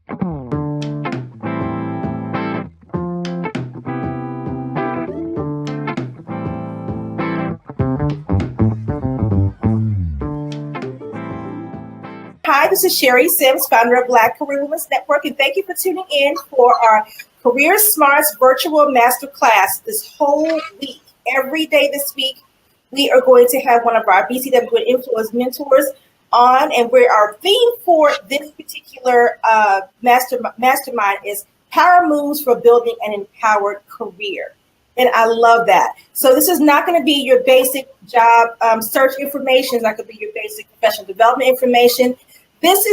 Hi, this is Sherry Sims, founder of Black Career Women's Network, and thank you for tuning in for our Career Smarts Virtual Masterclass this whole week. Every day this week, we are going to have one of our BCW Influence mentors on, and where our theme for this particular mastermind is Power Moves for Building an Empowered Career. And I love that. So this is not going to be your basic job search information. It's not going to be your basic professional development information. This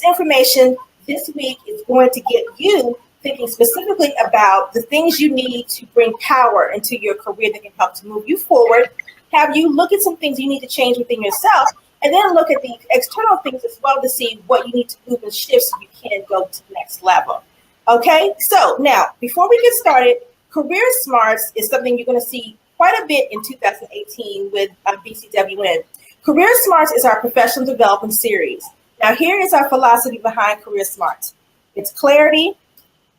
information this week is going to get you thinking specifically about the things you need to bring power into your career that can help to move you forward, have you look at some things you need to change within yourself, and then look at the external things as well to see what you need to move and shift so you can go to the next level. Okay, so now, before we get started, Career Smarts is something you're going to see quite a bit in 2018 with BCWN. Career Smarts is our professional development series. Now, here is our philosophy behind Career Smarts. It's clarity,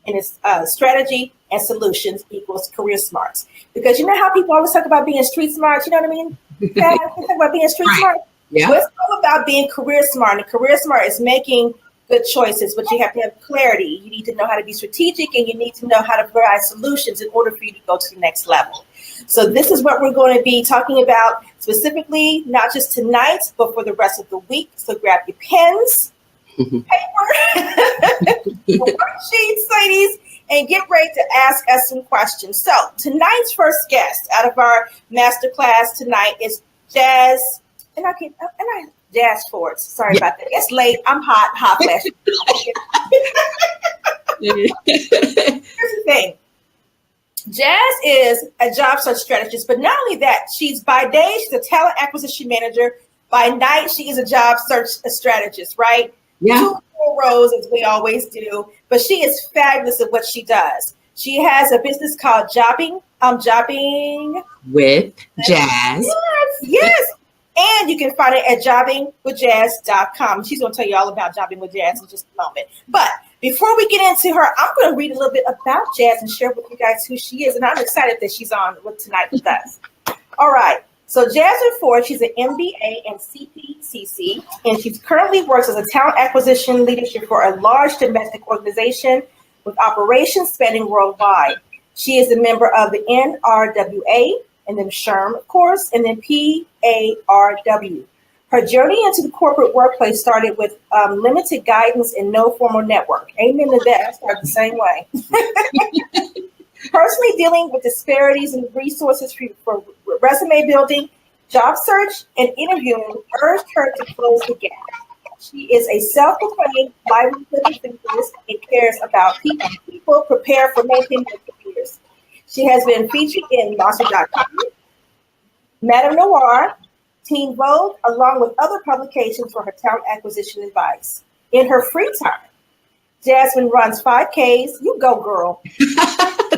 and it's strategy and solutions equals Career Smarts. Because you know how people always talk about being street smart, you know what I mean? They talk about being street smart. Yeah. Well, it's all about being career smart. And career smart is making good choices, but you have to have clarity. You need to know how to be strategic, and you need to know how to provide solutions in order for you to go to the next level. So this is what we're going to be talking about specifically, not just tonight, but for the rest of the week. So grab your pens, paper, worksheets, ladies, and get ready to ask us some questions. So tonight's first guest out of our masterclass tonight is Jazz, Jazz Fords. Sorry about that. It's late. I'm hot flash. Here's the thing. Jazz is a job search strategist, but not only that, by day, she's a talent acquisition manager. By night, she is a job search strategist, right? Yeah. 2 full roles, as we always do, but she is fabulous at what she does. She has a business called Jobbing with Jazz. Yes. And you can find it at jobbingwithjazz.com. She's going to tell you all about Jobbing with Jazz in just a moment. But before we get into her, I'm going to read a little bit about Jazz and share with you guys who she is. And I'm excited that she's on tonight with us. All right. So Jasmine Ford, she's an MBA and CPCC, and she currently works as a talent acquisition leadership for a large domestic organization with operations spanning worldwide. She is a member of the NRWA, and then SHRM, of course, and then PARW. Her journey into the corporate workplace started with limited guidance and no formal network. Amen to that. I started the same way. Personally dealing with disparities in resources for resume building, job search, and interviewing urged her to close the gap. She is a self-proclaimed livelihood enthusiast and cares about people prepare for making their careers. She has been featured in Monster.com, Madame Noir, Teen Vogue, along with other publications for her talent acquisition advice. In her free time, Jasmine runs 5Ks. You go, girl.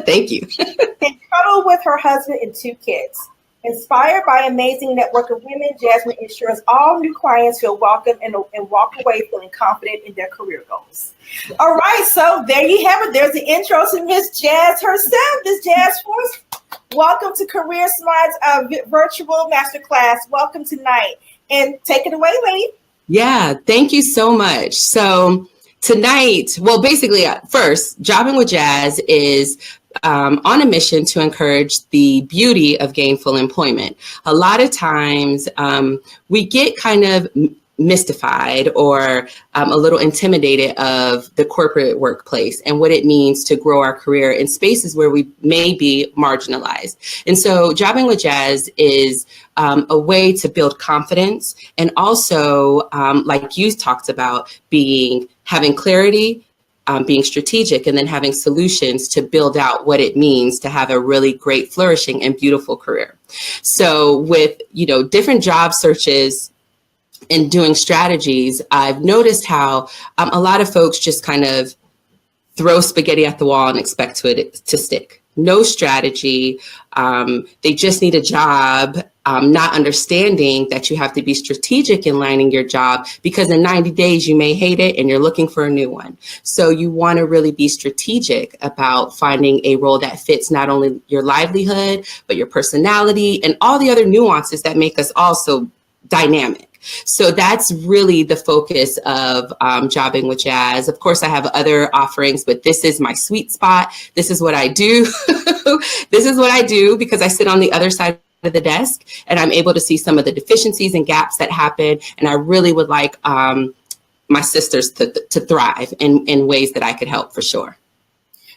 Thank you. And cuddle with her husband and 2 kids. Inspired by an amazing network of women, Jasmine ensures all new clients feel welcome and walk away feeling confident in their career goals. All right, so there you have it. There's the intro to Miss Jazz herself, Miss Jazz Force. Welcome to Career Smarts Virtual Masterclass. Welcome tonight. And take it away, lady. Yeah, thank you so much. So tonight, well, basically, first, Jobbing with Jazz is on a mission to encourage the beauty of gainful employment. A lot of times we get kind of mystified or a little intimidated of the corporate workplace and what it means to grow our career in spaces where we may be marginalized. And so Jobbing with Jazz is a way to build confidence and also, like you talked about, having clarity, being strategic, and then having solutions to build out what it means to have a really great, flourishing, and beautiful career. So with, different job searches and doing strategies, I've noticed how a lot of folks just kind of throw spaghetti at the wall and expect it to stick. no strategy. They just need a job, not understanding that you have to be strategic in lining your job, because in 90 days you may hate it and you're looking for a new one. So you want to really be strategic about finding a role that fits not only your livelihood, but your personality and all the other nuances that make us all so dynamic. So that's really the focus of Jobbing with Jazz. Of course, I have other offerings, but this is my sweet spot. This is what I do. This is what I do because I sit on the other side of the desk and I'm able to see some of the deficiencies and gaps that happen. And I really would like my sisters to thrive in ways that I could help for sure.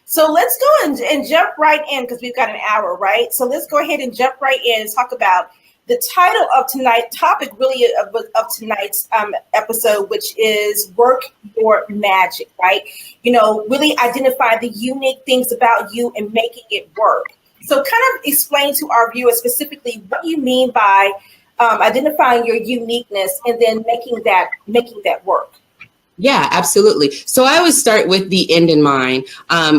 So let's go and jump right in because we've got an hour, right? So let's go ahead and jump right in and talk about the title of tonight's topic, really of tonight's episode, which is Work Your Magic, right? You know, really identify the unique things about you and making it work. So kind of explain to our viewers specifically what you mean by identifying your uniqueness and then making that work. Yeah, absolutely. So I always start with the end in mind.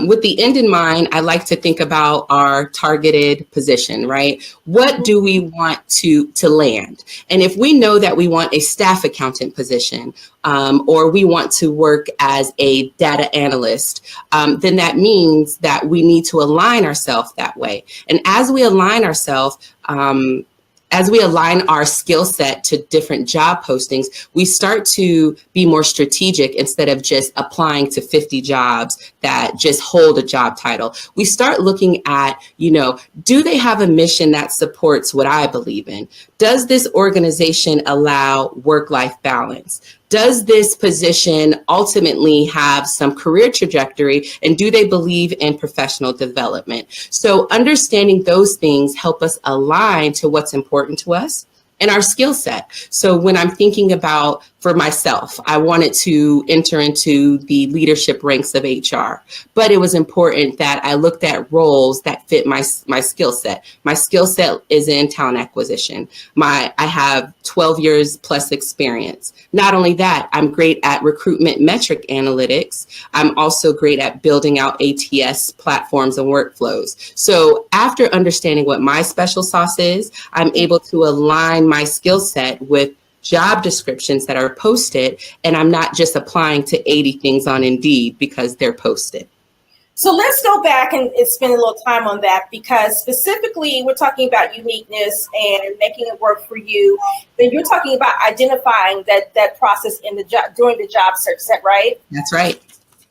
With the end in mind, I like to think about our targeted position, right? What do we want to land? And if we know that we want a staff accountant position, or we want to work as a data analyst, then that means that we need to align ourselves that way. And as we align ourselves, as we align our skill set to different job postings, we start to be more strategic instead of just applying to 50 jobs that just hold a job title. We start looking at, do they have a mission that supports what I believe in? Does this organization allow work-life balance? Does this position ultimately have some career trajectory, and do they believe in professional development? So understanding those things help us align to what's important to us and our skill set. So when I'm thinking about, for myself, I wanted to enter into the leadership ranks of HR, but it was important that I looked at roles that fit my skill set. My skill set is in talent acquisition. I have 12 years plus experience. Not only that, I'm great at recruitment metric analytics. I'm also great at building out ATS platforms and workflows. So after understanding what my special sauce is, I'm able to align my skill set with job descriptions that are posted, and I'm not just applying to 80 things on Indeed because they're posted. So let's go back and spend a little time on that, because specifically we're talking about uniqueness and making it work for you. Then you're talking about identifying that process in the job during the job search. Is that right? That's right.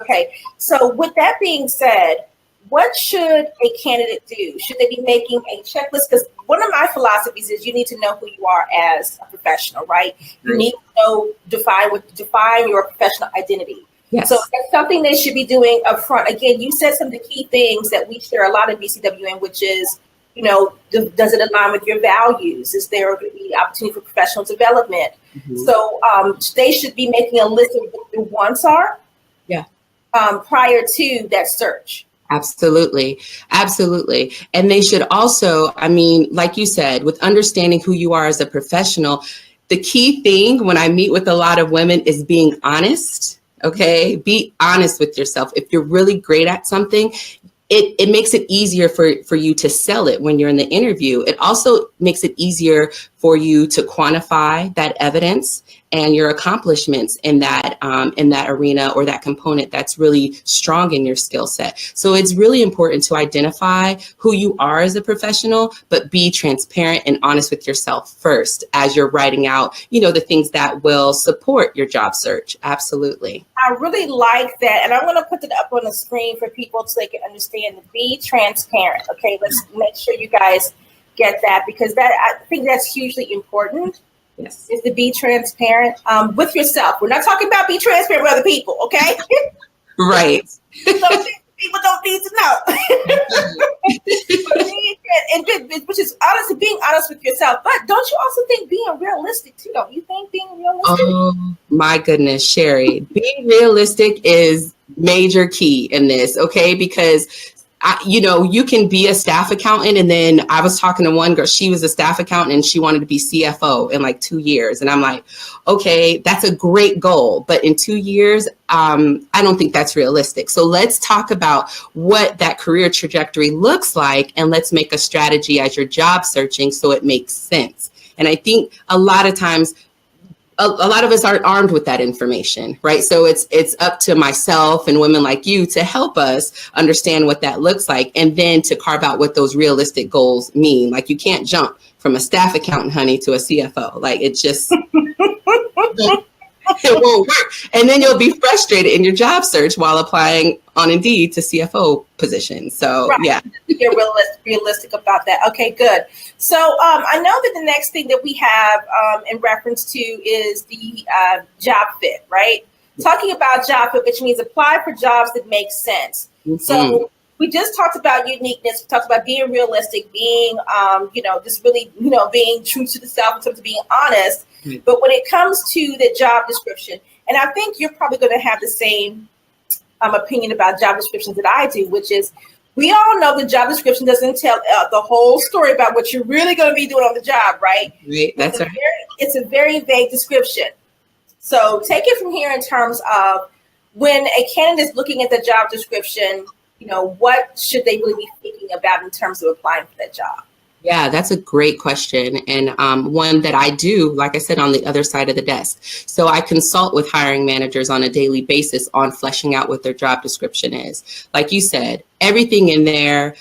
Okay. So with that being said, what should a candidate do? Should they be making a checklist? Because one of my philosophies is you need to know who you are as a professional, right? You need to define your professional identity. Yes. So that's something they should be doing up front. Again, you said some of the key things that we share a lot in BCWN, which is, does it align with your values? Is there going to be opportunity for professional development? Mm-hmm. So they should be making a list of what their wants are. Yeah. Prior to that search. Absolutely. Absolutely. And they should also, like you said, with understanding who you are as a professional, the key thing when I meet with a lot of women is being honest. Okay. Be honest with yourself. If you're really great at something, it makes it easier for you to sell it when you're in the interview. It also makes it easier for you to quantify that evidence and your accomplishments in that arena or that component that's really strong in your skill set. So it's really important to identify who you are as a professional, but be transparent and honest with yourself first as you're writing out, the things that will support your job search. Absolutely. I really like that. And I'm going to put it up on the screen for people so they can understand to be transparent. Okay, let's make sure you guys get that, because I think that's hugely important. Yes. Is to be transparent with yourself. We're not talking about be transparent with other people, okay? Right. Some people don't need to know. Which is honestly being honest with yourself. But don't you also think being realistic too? Don't you think being realistic? Oh my goodness, Sherry. Being realistic is major key in this, okay? Because you can be a staff accountant. And then I was talking to one girl, she was a staff accountant and she wanted to be CFO in like 2 years. And I'm like, okay, that's a great goal. But in 2 years, I don't think that's realistic. So let's talk about what that career trajectory looks like. And let's make a strategy as you're job searching so it makes sense. And I think a lot of times, a lot of us aren't armed with that information, right? So it's up to myself and women like you to help us understand what that looks like, and then to carve out what those realistic goals mean. Like, you can't jump from a staff accountant, honey, to a CFO. Like, it just it won't work. And then you'll be frustrated in your job search while applying on Indeed to CFO positions. So right. Yeah, you're realistic about that. Okay, good. So I know that the next thing that we have in reference to is the job fit, right? Talking about job fit, which means apply for jobs that make sense. Mm-hmm. So we just talked about uniqueness. We talked about being realistic, being, just really, being true to the self in terms of being honest. Mm-hmm. But when it comes to the job description, and I think you're probably going to have the same opinion about job descriptions that I do, which is, we all know the job description doesn't tell the whole story about what you're really going to be doing on the job, right? Right. That's right. It's a very vague description. So take it from here in terms of when a candidate is looking at the job description, what should they really be thinking about in terms of applying for that job? Yeah, that's a great question. And one that I do, like I said, on the other side of the desk. So I consult with hiring managers on a daily basis on fleshing out what their job description is. Like you said, everything in there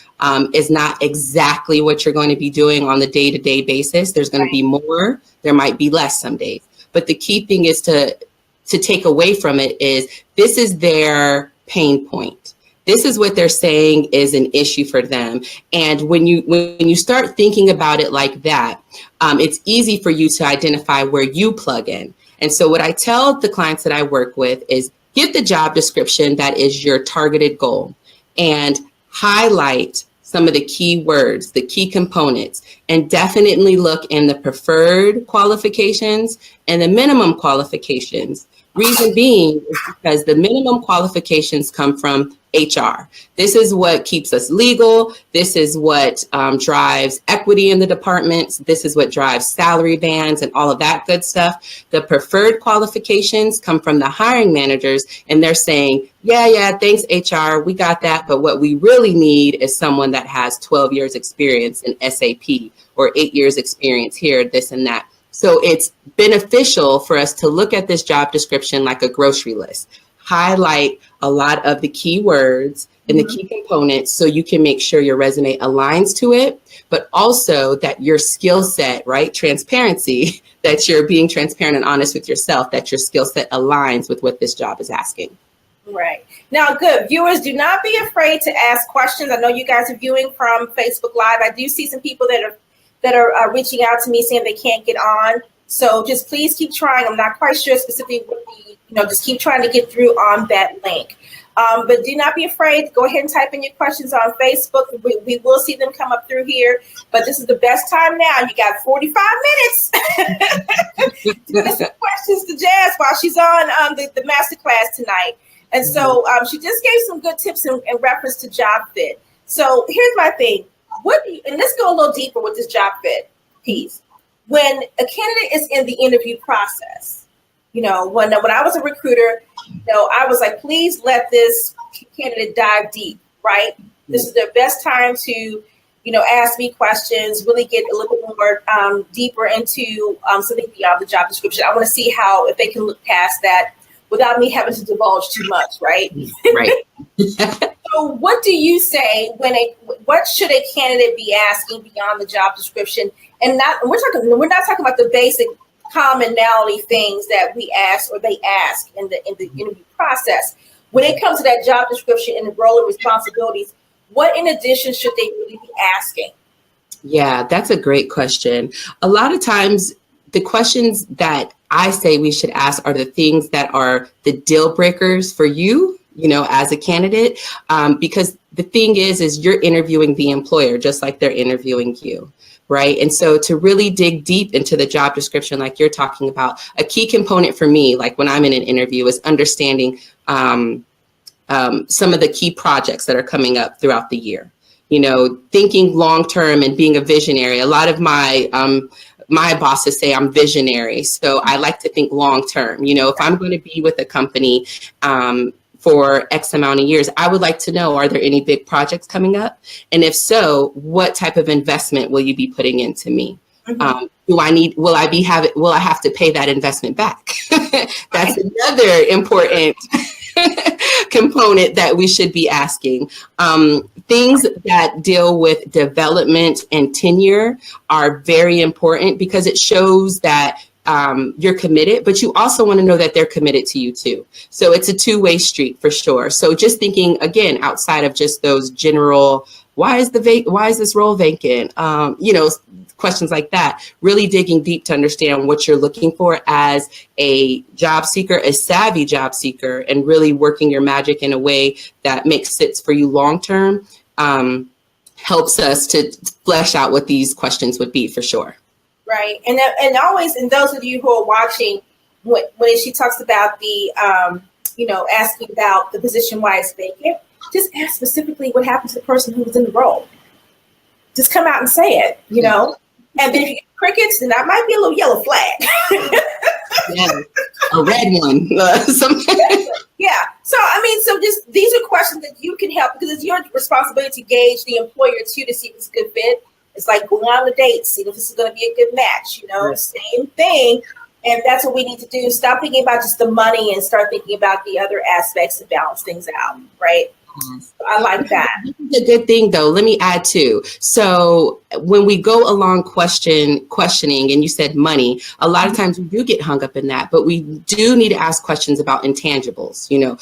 is not exactly what you're going to be doing on the day-to-day basis. There's going to be more. There might be less some days. But the key thing is to take away from it is, this is their pain point. This is what they're saying is an issue for them. And when you start thinking about it like that, it's easy for you to identify where you plug in. And so what I tell the clients that I work with is, get the job description that is your targeted goal and highlight some of the key words, the key components, and definitely look in the preferred qualifications and the minimum qualifications. Reason being is because the minimum qualifications come from HR. This is what keeps us legal. This is what drives equity in the departments. This is what drives salary bands and all of that good stuff. The preferred qualifications come from the hiring managers, and they're saying, yeah, thanks HR, we got that. But what we really need is someone that has 12 years experience in SAP or 8 years experience here, this and that. So it's beneficial for us to look at this job description like a grocery list. Highlight a lot of the key words and the key components so you can make sure your resume aligns to it, but also that your skill set, right? Transparency, that you're being transparent and honest with yourself, that your skill set aligns with what this job is asking. Right. Now, good. Viewers, do not be afraid to ask questions. I know you guys are viewing from Facebook Live. I do see some people that are reaching out to me saying they can't get on. So just please keep trying. I'm not quite sure specifically what just keep trying to get through on that link. But do not be afraid. Go ahead and type in your questions on Facebook. We will see them come up through here. But this is the best time now. You got 45 minutes to get some questions to Jazz while she's on the masterclass tonight. And so she just gave some good tips in reference to job fit. So here's my thing. And let's go a little deeper with this job fit piece. When a candidate is in the interview process, when I was a recruiter, I was like, please let this candidate dive deep, right? This is their best time to, ask me questions, really get a little bit more deeper into something beyond the job description. I want to see if they can look past that without me having to divulge too much, right? Right. So what do you say what should a candidate be asking beyond the job description? And we're not talking about the basic commonality things that we ask or they ask in the interview process. When it comes to that job description and the role and responsibilities, what in addition should they really be asking? Yeah, that's a great question. A lot of times the questions that I say we should ask are the things that are the deal breakers for you, as a candidate, because the thing is you're interviewing the employer just like they're interviewing you. Right. And so to really dig deep into the job description, like you're talking about, a key component for me, like when I'm in an interview, is understanding some of the key projects that are coming up throughout the year. You know, thinking long term and being a visionary. A lot of my bosses say I'm visionary, so I like to think long term. You know, if I'm going to be with a company for X amount of years, I would like to know, are there any big projects coming up? And if so, what type of investment will you be putting into me? Will I have to pay that investment back? That's another important component that we should be asking. Things that deal with development and tenure are very important because it shows that you're committed, but you also want to know that they're committed to you too. So it's a two-way street for sure. So just thinking again, outside of just those general, why is this role vacant? You know, questions like that, really digging deep to understand what you're looking for as a job seeker, a savvy job seeker, and really working your magic in a way that makes sense for you long-term, helps us to flesh out what these questions would be for sure. Right. And always, and those of you who are watching, when she talks about the, asking about the position, why it's vacant, just ask specifically what happened to the person who was in the role. Just come out and say it, you know. And then if you get crickets, then that might be a little yellow flag. Yeah, a red one. Yeah. So just these are questions that you can help, because it's your responsibility to gauge the employer too, to see if it's a good fit. It's like going on the date, see if this is going to be a good match, you know, right. Same thing. And that's what we need to do. Stop thinking about just the money and start thinking about the other aspects and balance things out, right? I like that. It's a good thing, though. Let me add too. So when we go along questioning, and you said money, a lot of times we do get hung up in that, but we do need to ask questions about intangibles. You know,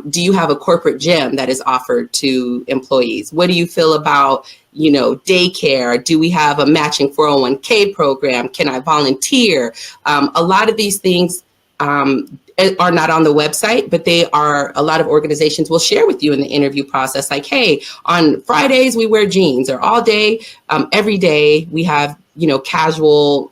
do you have a corporate gym that is offered to employees? What do you feel about, you know, daycare? Do we have a matching 401k program? Can I volunteer? A lot of these things are not on the website, but a lot of organizations will share with you in the interview process, like, hey, on Fridays we wear jeans, or all day, every day we have, you know, casual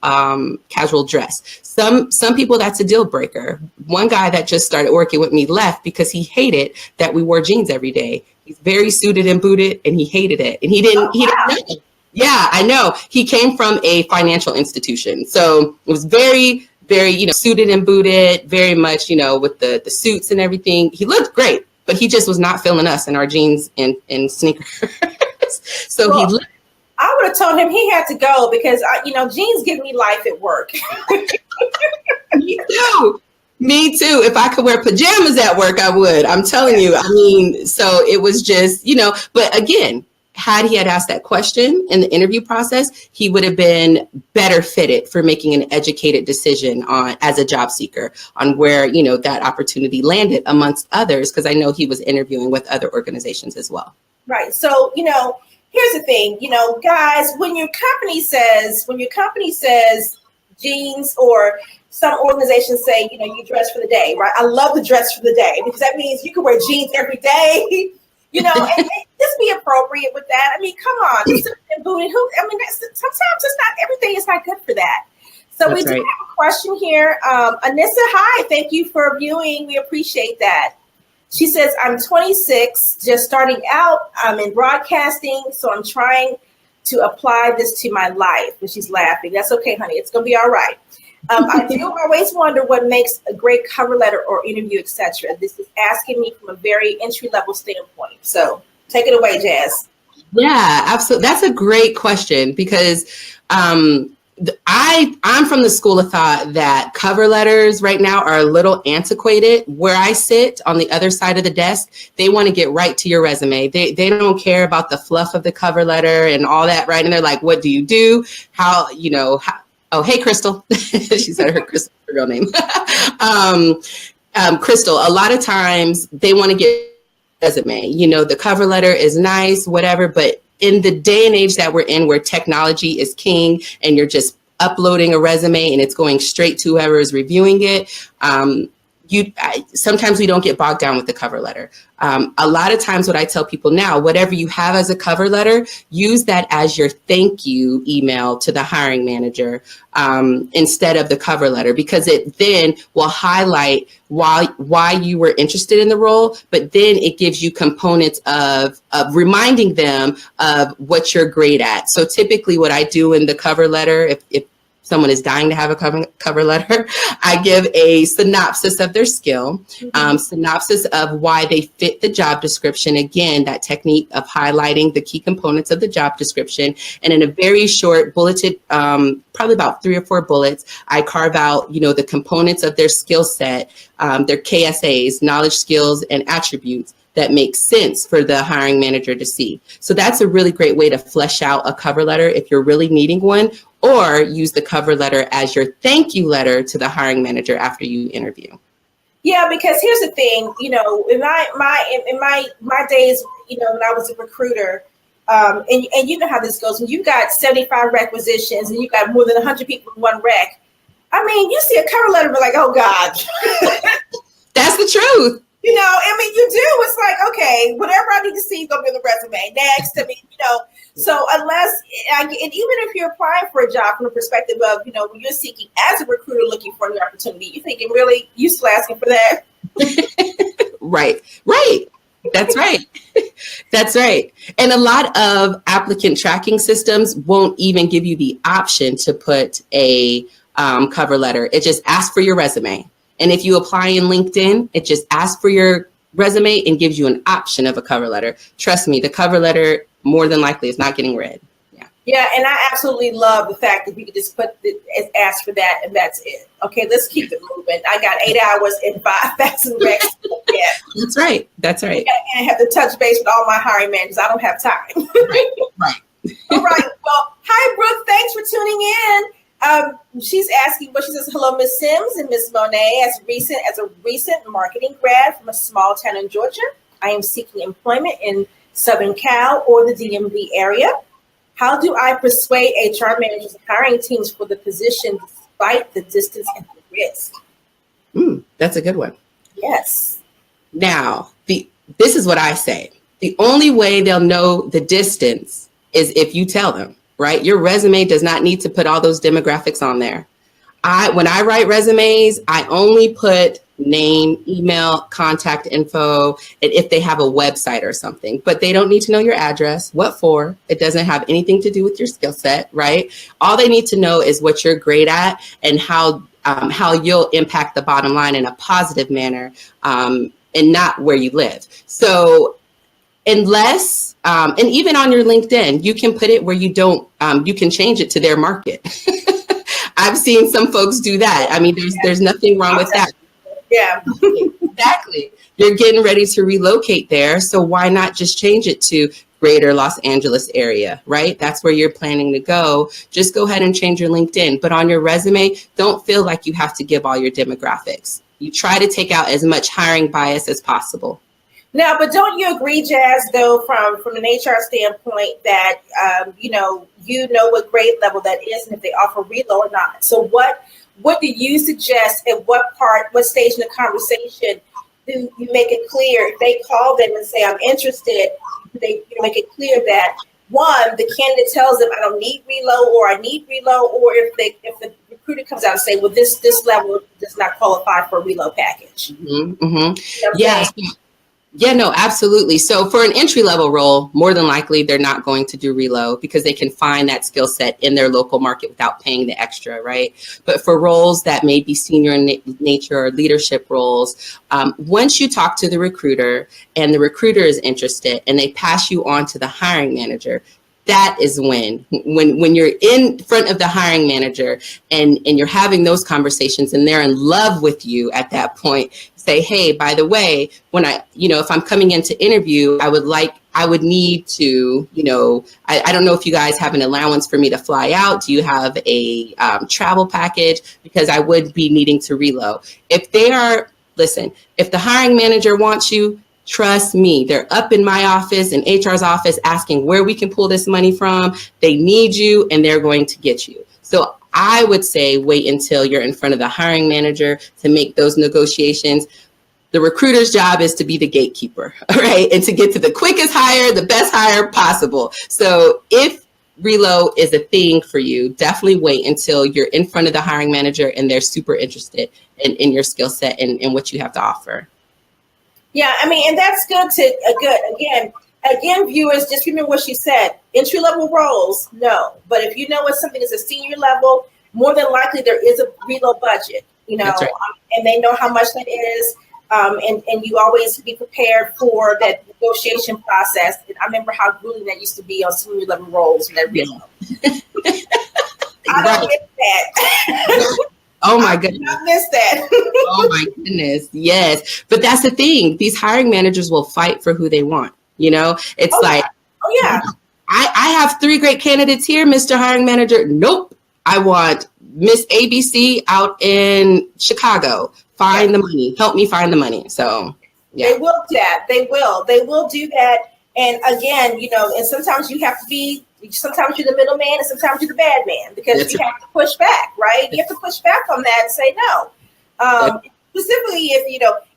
dress. Some people, that's a deal breaker. One guy that just started working with me left because he hated that we wore jeans every day. He's very suited and booted, and he hated it. And he didn't know. Yeah, I know. He came from a financial institution. So it was very, you know, suited and booted, very much, you know, with the suits and everything. He looked great, but he just was not feeling us in our jeans and sneakers. So well, I would have told him he had to go, because, jeans give me life at work. Me too. If I could wear pajamas at work, I would. I'm telling you. I mean, so it was just, you know, but again, had he asked that question in the interview process, he would have been better fitted for making an educated decision on, as a job seeker, on where, you know, that opportunity landed amongst others, because I know he was interviewing with other organizations as well. Right. So, you know, here's the thing, you know, guys, when your company says jeans, or some organizations say, you know, you dress for the day, right? I love the dress for the day, because that means you can wear jeans every day. You know, and just be appropriate with that. I mean, come on, and booted. Sometimes it's not, everything is not good for that. So that's we do right. Have a question here. Anissa, hi, thank you for viewing. We appreciate that. She says, I'm 26, just starting out. I'm in broadcasting, so I'm trying to apply this to my life. And she's laughing. That's okay, honey. It's going to be all right. I do always wonder what makes a great cover letter or interview, etc. This is asking me from a very entry-level standpoint. So take it away, Jazz. Yeah, absolutely. That's a great question, because I'm from the school of thought that cover letters right now are a little antiquated. Where I sit on the other side of the desk, they want to get right to your resume. They don't care about the fluff of the cover letter and all that, right? And they're like, what do you do? How, you know, oh, hey, Crystal. She said her real name. Crystal, a lot of times they want to get a resume. You know, the cover letter is nice, whatever, but in the day and age that we're in, where technology is king and you're just uploading a resume and it's going straight to whoever is reviewing it, sometimes we don't get bogged down with the cover letter. A lot of times what I tell people now, whatever you have as a cover letter, use that as your thank you email to the hiring manager instead of the cover letter, because it then will highlight why you were interested in the role, but then it gives you components of reminding them of what you're great at. So typically what I do in the cover letter, if someone is dying to have a cover letter, I give a synopsis of their skill, synopsis of why they fit the job description. Again, that technique of highlighting the key components of the job description. And in a very short bulleted, probably about 3 or 4 bullets, I carve out, the components of their skill set, their KSAs, knowledge, skills, and attributes that make sense for the hiring manager to see. So that's a really great way to flesh out a cover letter if you're really needing one, or use the cover letter as your thank you letter to the hiring manager after you interview. Yeah, because here's the thing, in my days, when I was a recruiter, and you know how this goes, when you got 75 requisitions and you got more than 100 people in one rec, you see a cover letter, but like, oh God. That's the truth. You do. It's like, okay, whatever I need to see is going to be on the resume. Next, so and even if you're applying for a job from the perspective of, when you're seeking as a recruiter looking for a new opportunity, you're thinking, really, you still asking for that? Right. That's right. That's right. And a lot of applicant tracking systems won't even give you the option to put a cover letter. It just asks for your resume. And if you apply in LinkedIn, it just asks for your resume and gives you an option of a cover letter. Trust me, the cover letter more than likely is not getting read. Yeah, and I absolutely love the fact that we could just ask for that and that's it. Okay, let's keep it moving. I got 8 hours and 5,000 recs. Yeah. That's right. And I have to touch base with all my hiring managers. I don't have time. Right. All right. Well, hi, Brooke. Thanks for tuning in. She's asking, she says, hello, Miss Sims and Miss Monet. As a recent marketing grad from a small town in Georgia, I am seeking employment in Southern Cal or the DMV area. How do I persuade HR managers and hiring teams for the position despite the distance and the risk? That's a good one. Yes. Now, this is what I say. The only way they'll know the distance is if you tell them. Right? Your resume does not need to put all those demographics on there. When I write resumes, I only put name, email, contact info, and if they have a website or something, but they don't need to know your address, what for. It doesn't have anything to do with your skill set, right? All they need to know is what you're great at and how you'll impact the bottom line in a positive manner, and not where you live. So unless, and even on your LinkedIn, you can put it where you don't, you can change it to their market. I've seen some folks do that. There's nothing wrong with that. Yeah, exactly. You're getting ready to relocate there. So why not just change it to greater Los Angeles area, right? That's where you're planning to go. Just go ahead and change your LinkedIn. But on your resume, don't feel like you have to give all your demographics. You try to take out as much hiring bias as possible. Now, but don't you agree, Jazz, though, from an HR standpoint that, you know what grade level that is and if they offer reload or not? So what do you suggest at what stage in the conversation do you make it clear? If they call them and say, I'm interested, they make it clear that, one, the candidate tells them I don't need reload or I need reload, or if the recruiter comes out and say, well, this level does not qualify for a reload package. Mm-hmm, mm-hmm. Yes. Yeah, no, absolutely. So for an entry-level role, more than likely, they're not going to do reload because they can find that skill set in their local market without paying the extra, right? But for roles that may be senior in nature or leadership roles, once you talk to the recruiter and the recruiter is interested and they pass you on to the hiring manager, that is when you're in front of the hiring manager and you're having those conversations and they're in love with you at that point, say, hey, by the way, when if I'm coming in to interview, I would need to, I don't know if you guys have an allowance for me to fly out. Do you have a travel package? Because I would be needing to reload. If the hiring manager wants you, trust me, they're up in my office and HR's office asking where we can pull this money from. They need you and they're going to get you. So I would say wait until you're in front of the hiring manager to make those negotiations. The recruiter's job is to be the gatekeeper, right? And to get to the quickest hire, the best hire possible. So if reload is a thing for you, definitely wait until you're in front of the hiring manager and they're super interested in your skill set and what you have to offer. Yeah, I mean, and that's good again, viewers, just remember what she said. Entry-level roles, no. But if you know what something is a senior level, more than likely there is a reload budget, Right. And they know how much that is. And you always be prepared for that negotiation process. And I remember how grueling that used to be on senior level roles. And I don't miss that. Oh my goodness. I miss that. Oh my goodness. Yes. But that's the thing. These hiring managers will fight for who they want. It's I have 3 great candidates here, Mr. Hiring Manager. Nope. I want Miss ABC out in Chicago. Find the money. Help me find the money. So yeah. They will do that. They will do that. And again, and sometimes you have to be, sometimes you're the middleman and sometimes you're the bad man because you have to push back, right? You have to push back on that and say no. Specifically if,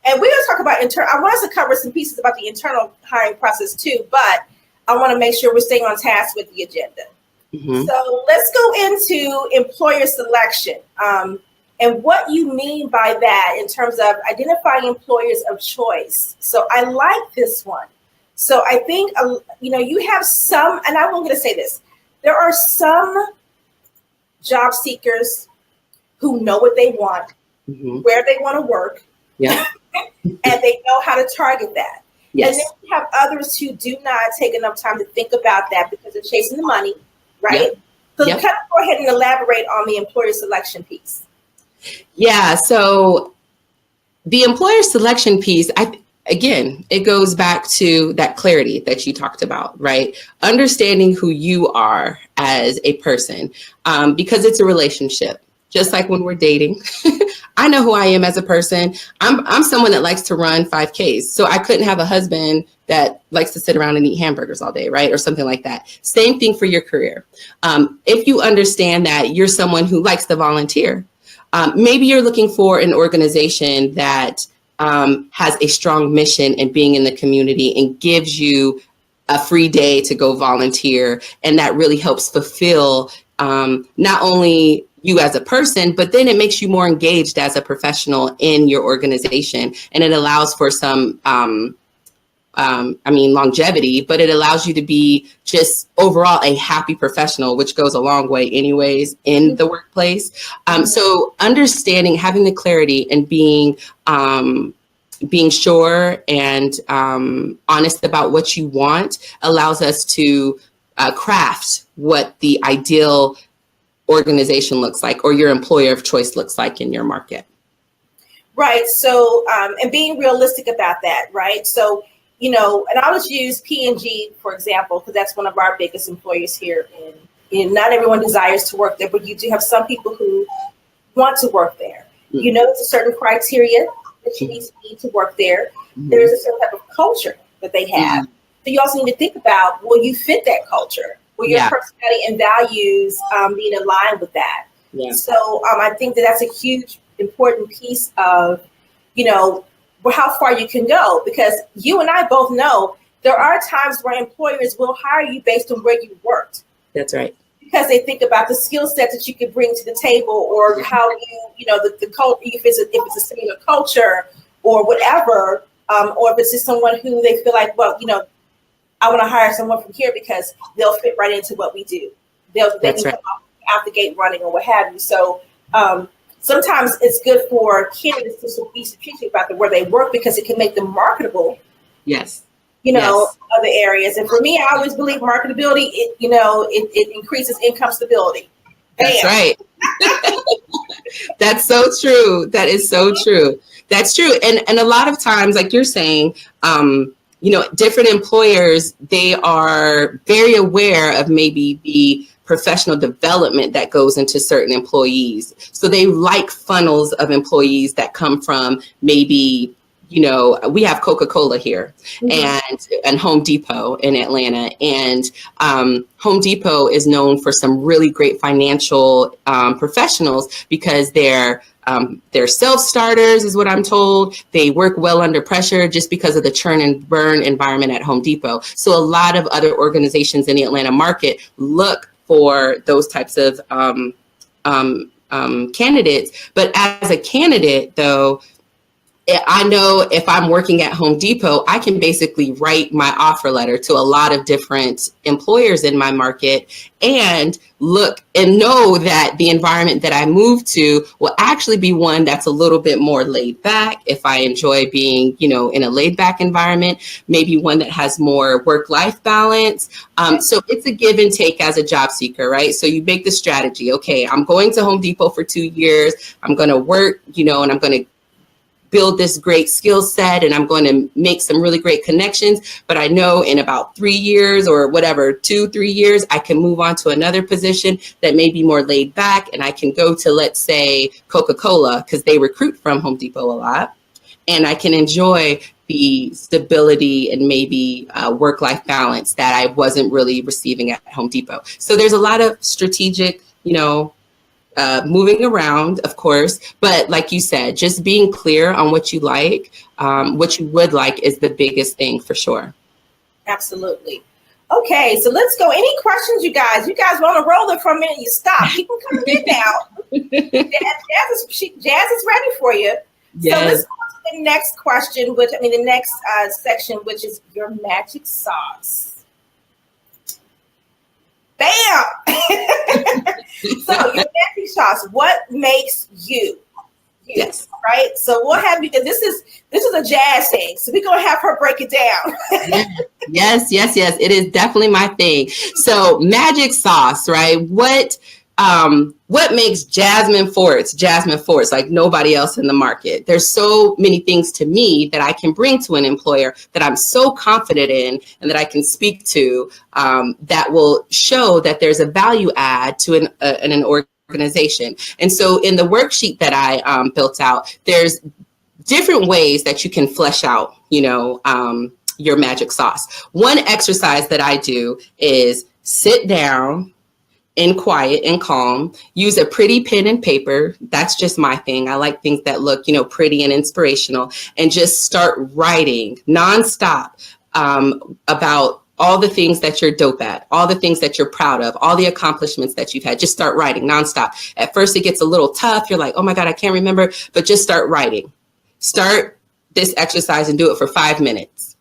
and we're going to talk about I want us to cover some pieces about the internal hiring process too, but I want to make sure we're staying on task with the agenda. Mm-hmm. So let's go into employer selection. And what you mean by that in terms of identifying employers of choice. So I like this one. So I think, you have some, and I'm going to say this, there are some job seekers who know what they want, where they want to work, and they know how to target that. Yes. And then you have others who do not take enough time to think about that because they're chasing the money, right? So kind of go ahead and elaborate on the employer selection piece. Yeah, so the employer selection piece, again, it goes back to that clarity that you talked about, right? Understanding who you are as a person, because it's a relationship. Just like when we're dating, I know who I am as a person. I'm someone that likes to run 5Ks. So I couldn't have a husband that likes to sit around and eat hamburgers all day, right? Or something like that. Same thing for your career. If you understand that you're someone who likes to volunteer, maybe you're looking for an organization that has a strong mission in being in the community and gives you a free day to go volunteer. And that really helps fulfill not only you as a person, but then it makes you more engaged as a professional in your organization. And it allows for some, longevity, but it allows you to be just overall a happy professional, which goes a long way anyways in the workplace. So understanding, having the clarity and being sure and honest about what you want allows us to craft what the ideal organization looks like or your employer of choice looks like in your market. Right. So, and being realistic about that, right? So, and I'll just use P&G, for example, because that's one of our biggest employers here. And not everyone desires to work there, but you do have some people who want to work there. Mm-hmm. There's a certain criteria that you need to work there. Mm-hmm. There's a certain type of culture that they have. Mm-hmm. So you also need to think about, will you fit that culture? Will your personality and values being aligned with that? Yeah. So I think that's a huge, important piece of, how far you can go, because you and I both know there are times where employers will hire you based on where you worked. That's right. Because they think about the skill set that you could bring to the table, or how the culture, if it's a similar culture or whatever, or if it's just someone who they feel like, well, I want to hire someone from here because they'll fit right into what we do. They can come out the gate running or what have you. So sometimes it's good for candidates to be strategic about where they work because it can make them marketable. Yes. Other areas. And for me, I always believe marketability, it increases income stability. Bam. That's right. That's so true. That is so true. That's true. And a lot of times, like you're saying, different employers, they are very aware of maybe the professional development that goes into certain employees. So they like funnels of employees that come from maybe we have Coca-Cola here and Home Depot in Atlanta. And Home Depot is known for some really great financial professionals because they're self-starters, is what I'm told. They work well under pressure just because of the churn and burn environment at Home Depot. So a lot of other organizations in the Atlanta market look for those types of candidates. But as a candidate, though, I know if I'm working at Home Depot, I can basically write my offer letter to a lot of different employers in my market and look and know that the environment that I move to will actually be one that's a little bit more laid back. If I enjoy being, in a laid back environment, maybe one that has more work-life balance. So it's a give and take as a job seeker, right? So you make the strategy. Okay, I'm going to Home Depot for 2 years. I'm going to work, and I'm going to build this great skill set and I'm going to make some really great connections. But I know in about 3 years or whatever, 2-3 years, I can move on to another position that may be more laid back. And I can go to, let's say, Coca-Cola, because they recruit from Home Depot a lot. And I can enjoy the stability and maybe work-life balance that I wasn't really receiving at Home Depot. So there's a lot of strategic, moving around, of course, but like you said, just being clear on what you like, what you would like is the biggest thing for sure. Absolutely. Okay, so let's go. Any questions, you guys? You guys want to roll it for a minute? You stop. You can come in now. Jazz is ready for you. Yes. So let's go to the next question, the next section, which is your magic sauce. Bam! So your magic sauce, what makes you? Yes. Right? So we'll have you, this is a Jazz thing. So we're gonna have her break it down. Yes. It is definitely my thing. So magic sauce, right? What makes Jasmine Forts like nobody else in the market? There's so many things to me that I can bring to an employer that I'm so confident in and that I can speak to that will show that there's a value add to an organization. And so in the worksheet that I built out, there's different ways that you can flesh out, your magic sauce. One exercise that I do is sit down in quiet and calm, use a pretty pen and paper. That's just my thing. I like things that look, pretty and inspirational, and just start writing nonstop about all the things that you're dope at, all the things that you're proud of, all the accomplishments that you've had. Just start writing nonstop. At first it gets a little tough. You're like, oh my God, I can't remember, but just start writing. Start this exercise and do it for 5 minutes.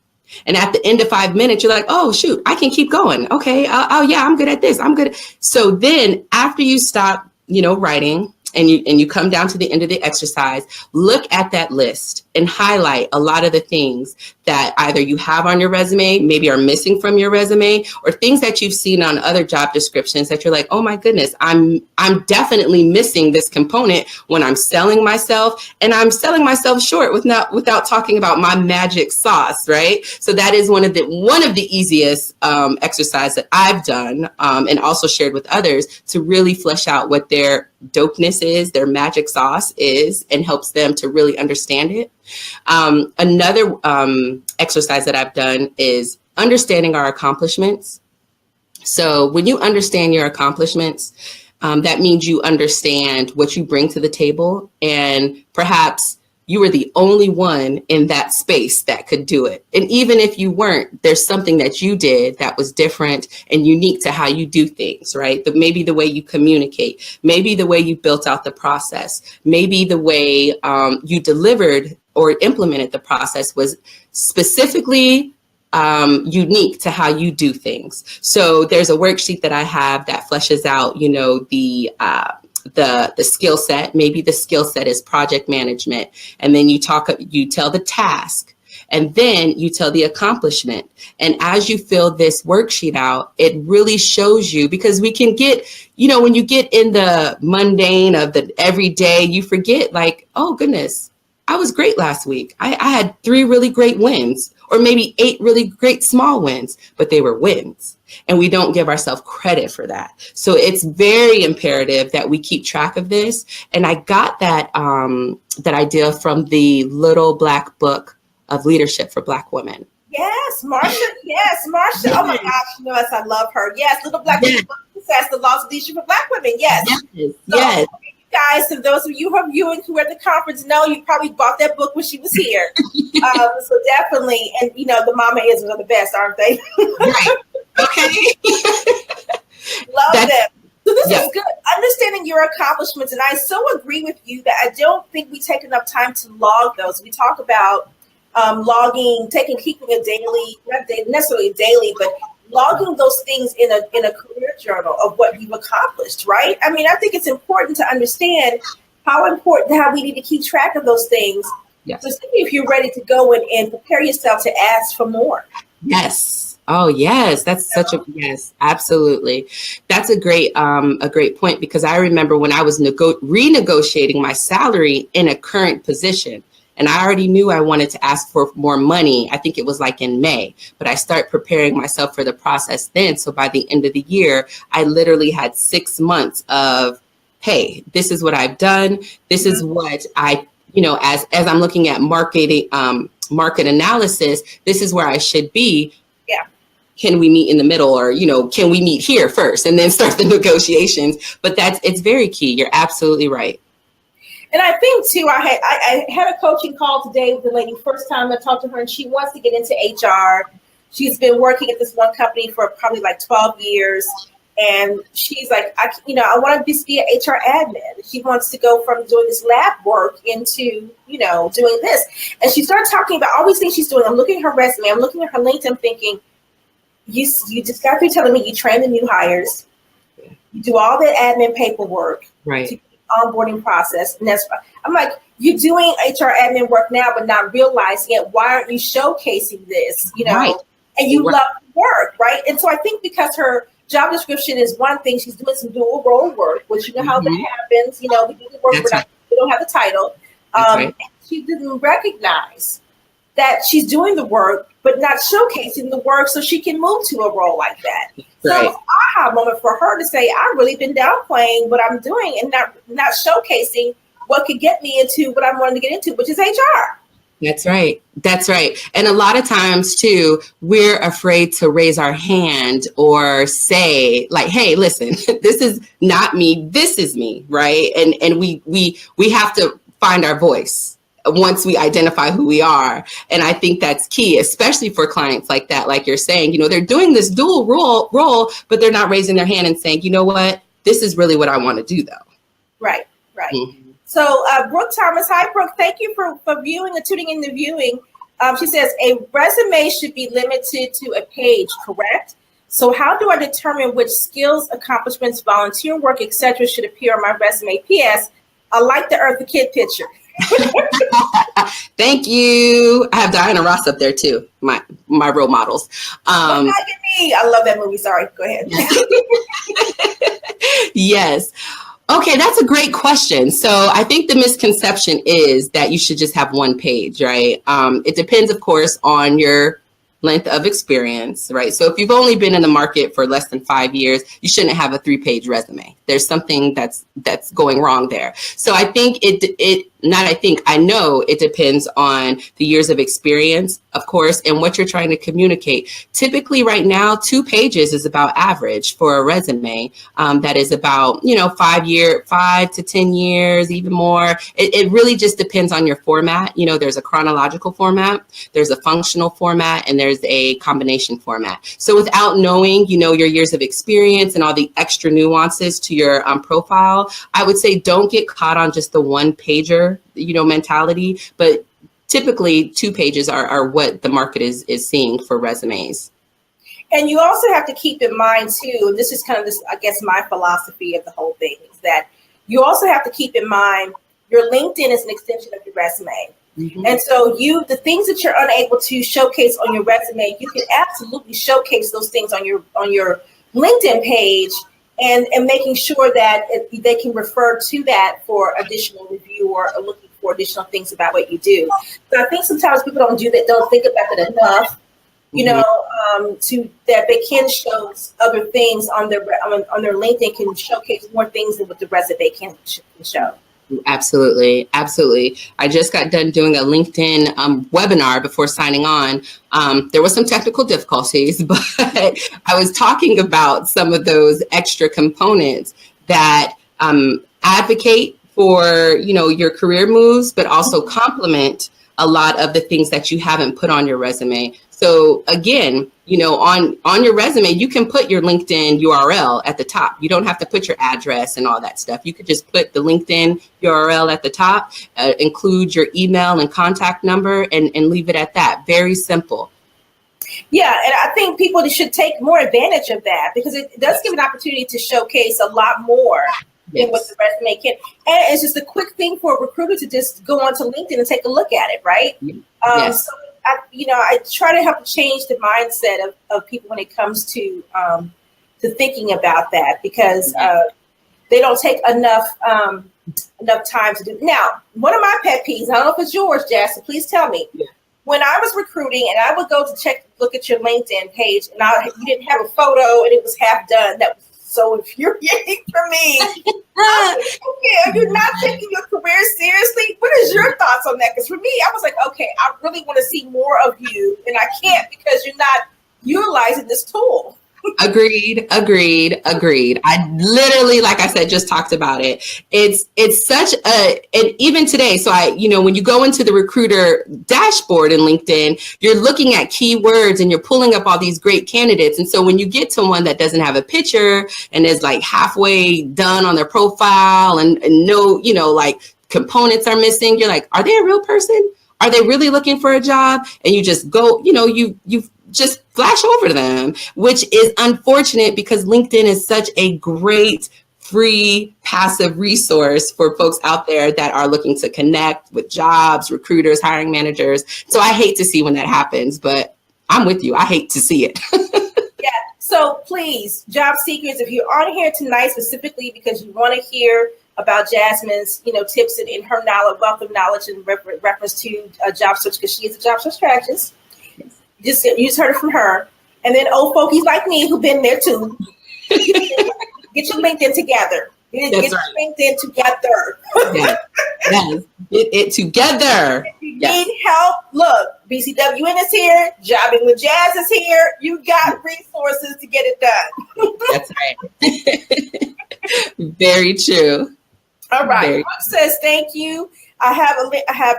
And at the end of 5 minutes, you're like, oh, shoot, I can keep going. Okay. Oh, yeah, I'm good at this. I'm good. So then after you stop, writing and you come down to the end of the exercise, look at that list and highlight a lot of the things that either you have on your resume, maybe are missing from your resume, or things that you've seen on other job descriptions that you're like, oh my goodness, I'm definitely missing this component when I'm selling myself, and I'm selling myself short without talking about my magic sauce, right? So that is one of the easiest exercise that I've done and also shared with others to really flesh out what their dopeness is, their magic sauce is, and helps them to really understand it. Another exercise that I've done is understanding our accomplishments. So when you understand your accomplishments, that means you understand what you bring to the table, and perhaps you were the only one in that space that could do it. And even if you weren't, there's something that you did that was different and unique to how you do things, right? Maybe the way you communicate, maybe the way you built out the process, maybe the way you delivered or implemented the process was specifically unique to how you do things. So there's a worksheet that I have that fleshes out, the skill set. Maybe the skill set is project management. And then you tell the task, and then you tell the accomplishment. And as you fill this worksheet out, it really shows you, because we can get, when you get in the mundane of the everyday, you forget, like, oh goodness, I was great last week. I had 3 really great wins, or maybe 8 really great small wins, but they were wins. And we don't give ourselves credit for that. So it's very imperative that we keep track of this. And I got that idea from the Little Black Book of leadership for Black women. Yes, Marsha. Yes, Marsha. Oh my gosh, yes, I love her. Yes, Little Black Women Success, the Laws of Leadership for Black Women. Yes. Yes. So, you guys, so those of you who are viewing who are at the conference know you probably bought that book when she was here. So definitely, and the Mama Isms are the best, aren't they? Right. Okay. Love them. So this Yeah. is good. Understanding your accomplishments, and I so agree with you that I don't think we take enough time to log those. We talk about logging, keeping a daily, not necessarily daily, but logging those things in a career journal of what you've accomplished, right? I mean, I think it's important to understand how we need to keep track of those things. Yes. Especially if you're ready to go and prepare yourself to ask for more. Yes. Oh, yes. That's yes, absolutely. That's a great point, because I remember when I was renegotiating my salary in a current position, and I already knew I wanted to ask for more money. I think it was like in May, but I start preparing myself for the process then. So by the end of the year, I literally had 6 months of, hey, this is what I've done. This is what I, as I'm looking at market analysis, this is where I should be. Yeah. Can we meet in the middle, or, can we meet here first and then start the negotiations? But it's very key. You're absolutely right. And I think too, I had a coaching call today with the lady, first time I talked to her, and she wants to get into HR. She's been working at this one company for probably like 12 years. And she's like, I want to just be an HR admin. She wants to go from doing this lab work into, doing this. And she started talking about all these things she's doing. I'm looking at her resume. I'm looking at her LinkedIn. I'm thinking, you just got through telling me you train the new hires. You do all that admin paperwork. Right. Onboarding process. And I'm like, you're doing HR admin work now, but not realizing it. Why aren't you showcasing this? Right. And you love work, right? And so I think because her job description is one thing, she's doing some dual role work, which how that happens. We do the work, but we don't have the title. And she didn't recognize that she's doing the work, but not showcasing the work so she can move to a role like that. Right. So it's an aha moment for her to say, I've really been downplaying what I'm doing and not showcasing what could get me into what I'm wanting to get into, which is HR. That's right. That's right. And a lot of times too, we're afraid to raise our hand or say like, hey, listen, this is not me. This is me. Right. And we have to find our voice once we identify who we are. And I think that's key, especially for clients like that. Like you're saying, they're doing this dual role, but they're not raising their hand and saying, you know what, this is really what I want to do though. Right. Mm-hmm. So Brooke Thomas, hi Brooke, thank you for viewing and tuning in the viewing. She says a resume should be limited to a page, correct? So how do I determine which skills, accomplishments, volunteer work, etc. should appear on my resume? P.S. I like the Eartha Kitt picture. Thank you. I have Diana Ross up there too, my role models. Look at me. I love that movie. Sorry, go ahead. Yes. Okay, that's a great question. So I think the misconception is that you should just have one page, right? It depends, of course, on your length of experience, right? So if you've only been in the market for less than 5 years, you shouldn't have a 3-page resume. There's something that's going wrong there. So I think I know it depends on the years of experience, of course, and what you're trying to communicate. Typically right now, 2 pages is about average for a resume. That is about, 5 to 10 years, even more. It really just depends on your format. There's a chronological format, there's a functional format, and there's a combination format. So without knowing, your years of experience and all the extra nuances to your profile, I would say don't get caught on just the one pager, mentality, but typically 2 pages are what the market is seeing for resumes. And you also have to keep in mind too, and this is kind of my philosophy of the whole thing, is that you also have to keep in mind your LinkedIn is an extension of your resume. Mm-hmm. And so the things that you're unable to showcase on your resume, you can absolutely showcase those things on your LinkedIn page, and making sure that they can refer to that for additional review or looking for additional things about what you do. So I think sometimes people don't do that, don't think about it enough, to that they can show other things on their LinkedIn, can showcase more things than what the resume can show. Absolutely. Absolutely. I just got done doing a LinkedIn webinar before signing on. There was some technical difficulties, but I was talking about some of those extra components that advocate for, your career moves, but also complement a lot of the things that you haven't put on your resume. So again, on your resume, you can put your LinkedIn URL at the top. You don't have to put your address and all that stuff. You could just put the LinkedIn URL at the top, include your email and contact number, and leave it at that. Very simple. Yeah, and I think people should take more advantage of that because it does give an opportunity to showcase a lot more than what the resume can. And it's just a quick thing for a recruiter to just go onto LinkedIn and take a look at it, right? So I try to help change the mindset of people when it comes to thinking about that because they don't take enough time to do. Now, one of my pet peeves, I don't know if it's yours, Jazz, so please tell me. Yeah. When I was recruiting and I would go to look at your LinkedIn page and you didn't have a photo and it was half done, that was so infuriating for me. Okay, are you not taking your career seriously? What is your thoughts on that? Because for me, I was like, okay, I really want to see more of you, and I can't because you're not utilizing this tool. Agreed. I literally, like I said, just talked about it. It's such and even today. So when you go into the recruiter dashboard in LinkedIn, you're looking at keywords and you're pulling up all these great candidates. And so when you get to one that doesn't have a picture and is like halfway done on their profile and no, like components are missing, you're like, are they a real person? Are they really looking for a job? And you just go, you just flash over them, which is unfortunate because LinkedIn is such a great free passive resource for folks out there that are looking to connect with jobs, recruiters, hiring managers. So I hate to see when that happens, but I'm with you. I hate to see it. Yeah. So please, job seekers, if you're on here tonight specifically because you want to hear about Jasmine's, tips and in her knowledge, wealth of knowledge in reference to a job search, because she is a job search strategist. Just you just heard it from her. And then old folkies like me who've been there too. Get your LinkedIn together. Get your LinkedIn together. Yes. Get it together. If you need help, look, BCWN is here. Jobbing with Jazz is here. You got resources to get it done. That's right. Very true. All right. Mark says, thank you. I have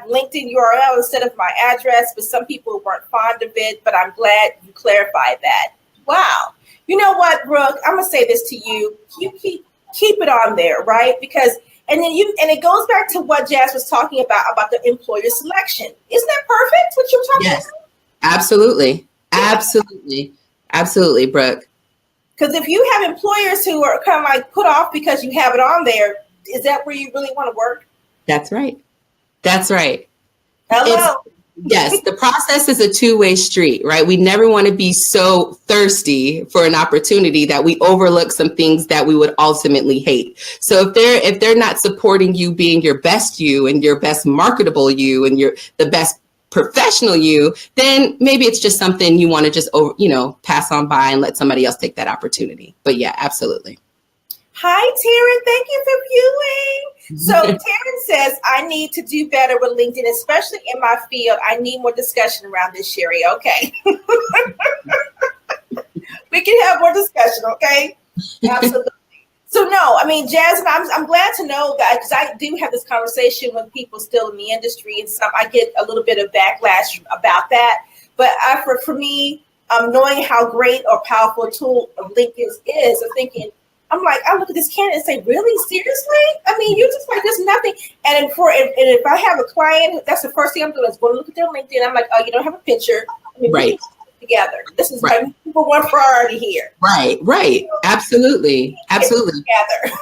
LinkedIn URL instead of my address, but some people weren't fond of it, but I'm glad you clarified that. Wow. You know what, Brooke? I'm going to say this to you. You keep it on there, right? Because, and it goes back to what Jazz was talking about the employer selection. Isn't that perfect, what you're talking about? Absolutely. Absolutely. Absolutely, Brooke. Because if you have employers who are kind of like put off because you have it on there, is that where you really want to work? That's right. That's right. Hello. Yes, the process is a two-way street, right? We never want to be so thirsty for an opportunity that we overlook some things that we would ultimately hate. So if they're not supporting you being your best you and your best marketable you and the best professional you, then maybe it's just something you want to just pass on by and let somebody else take that opportunity. But yeah, absolutely. Hi, Taryn. Thank you for viewing. So Taryn says, I need to do better with LinkedIn, especially in my field. I need more discussion around this, Sherry. Okay. We can have more discussion, okay? Absolutely. So no, I mean, Jazz, and I'm glad to know that because I do have this conversation with people still in the industry and stuff. I get a little bit of backlash about that. But for me, knowing how great or powerful a tool of LinkedIn is, of thinking, I'm like, I look at this candidate and say, really? Seriously? I mean, you just like, there's nothing. And if I have a client, that's the first thing I'm doing is going to look at their LinkedIn. I'm like, oh, you don't have a picture. I mean, right. Together. This is my number one priority here. Right. Absolutely. Together.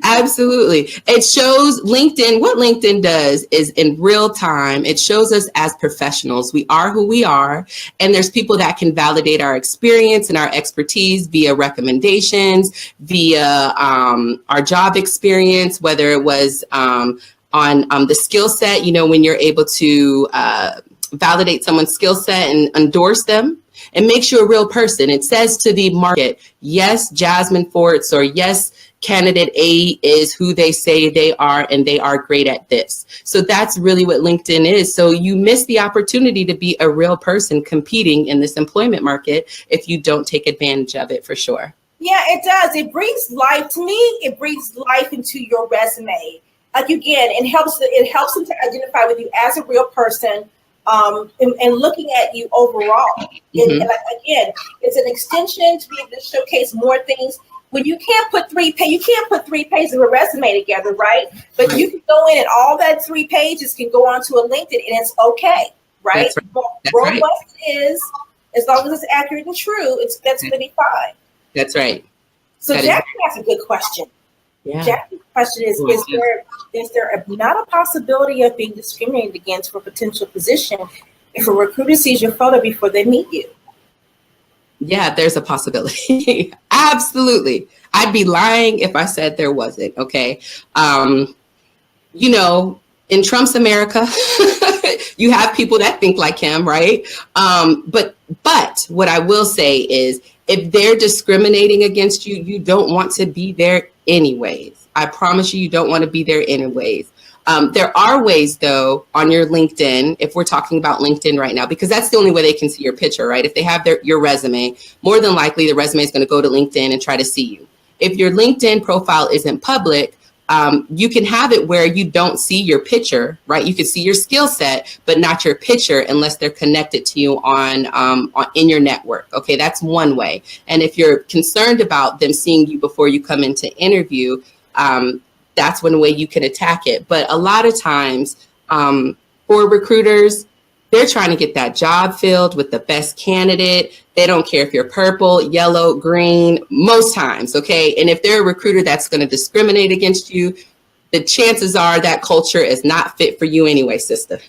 Absolutely. It shows LinkedIn. What LinkedIn does is in real time, it shows us as professionals. We are who we are. And there's people that can validate our experience and our expertise via recommendations, via our job experience, whether it was on the skill set, when you're able to validate someone's skill set and endorse them and makes you a real person. It says to the market, yes, Jasmine Forts, or yes, candidate A is who they say they are, and they are great at this. So that's really what LinkedIn is. So you miss the opportunity to be a real person competing in this employment market if you don't take advantage of it, for sure. Yeah, it does. It brings life to me. It brings life into your resume. Like, again, it helps them to identify with you as a real person, and looking at you overall. And like, again, it's an extension to be able to showcase more things. When you can't put three pages of a resume together, right? But you can go in and all that 3 pages can go onto a LinkedIn, and it's okay, right? That's right. That's robust right. is, as long as it's accurate and true, that's going to be fine. That's right. So Jackie has a good question. Yeah. Jackie's question is there not a possibility of being discriminated against for a potential position if a recruiter sees your photo before they meet you? Yeah, there's a possibility. Absolutely. I'd be lying if I said there wasn't. Okay. You know, in Trump's America, you have people that think like him, right? But what I will say is, if they're discriminating against you, you don't want to be there anyways. I promise you, you don't want to be there anyways. There are ways, though, on your LinkedIn, if we're talking about LinkedIn right now, because that's the only way they can see your picture, right? If they have your resume, more than likely the resume is going to go to LinkedIn and try to see you. If your LinkedIn profile isn't public, you can have it where you don't see your picture, right? You can see your skill set, but not your picture unless they're connected to you on in your network. Okay, that's one way. And if you're concerned about them seeing you before you come into interview, that's one way you can attack it. But a lot of times for recruiters, they're trying to get that job filled with the best candidate. They don't care if you're purple, yellow, green, most times, okay? And if they're a recruiter that's going to discriminate against you, the chances are that culture is not fit for you anyway, sister.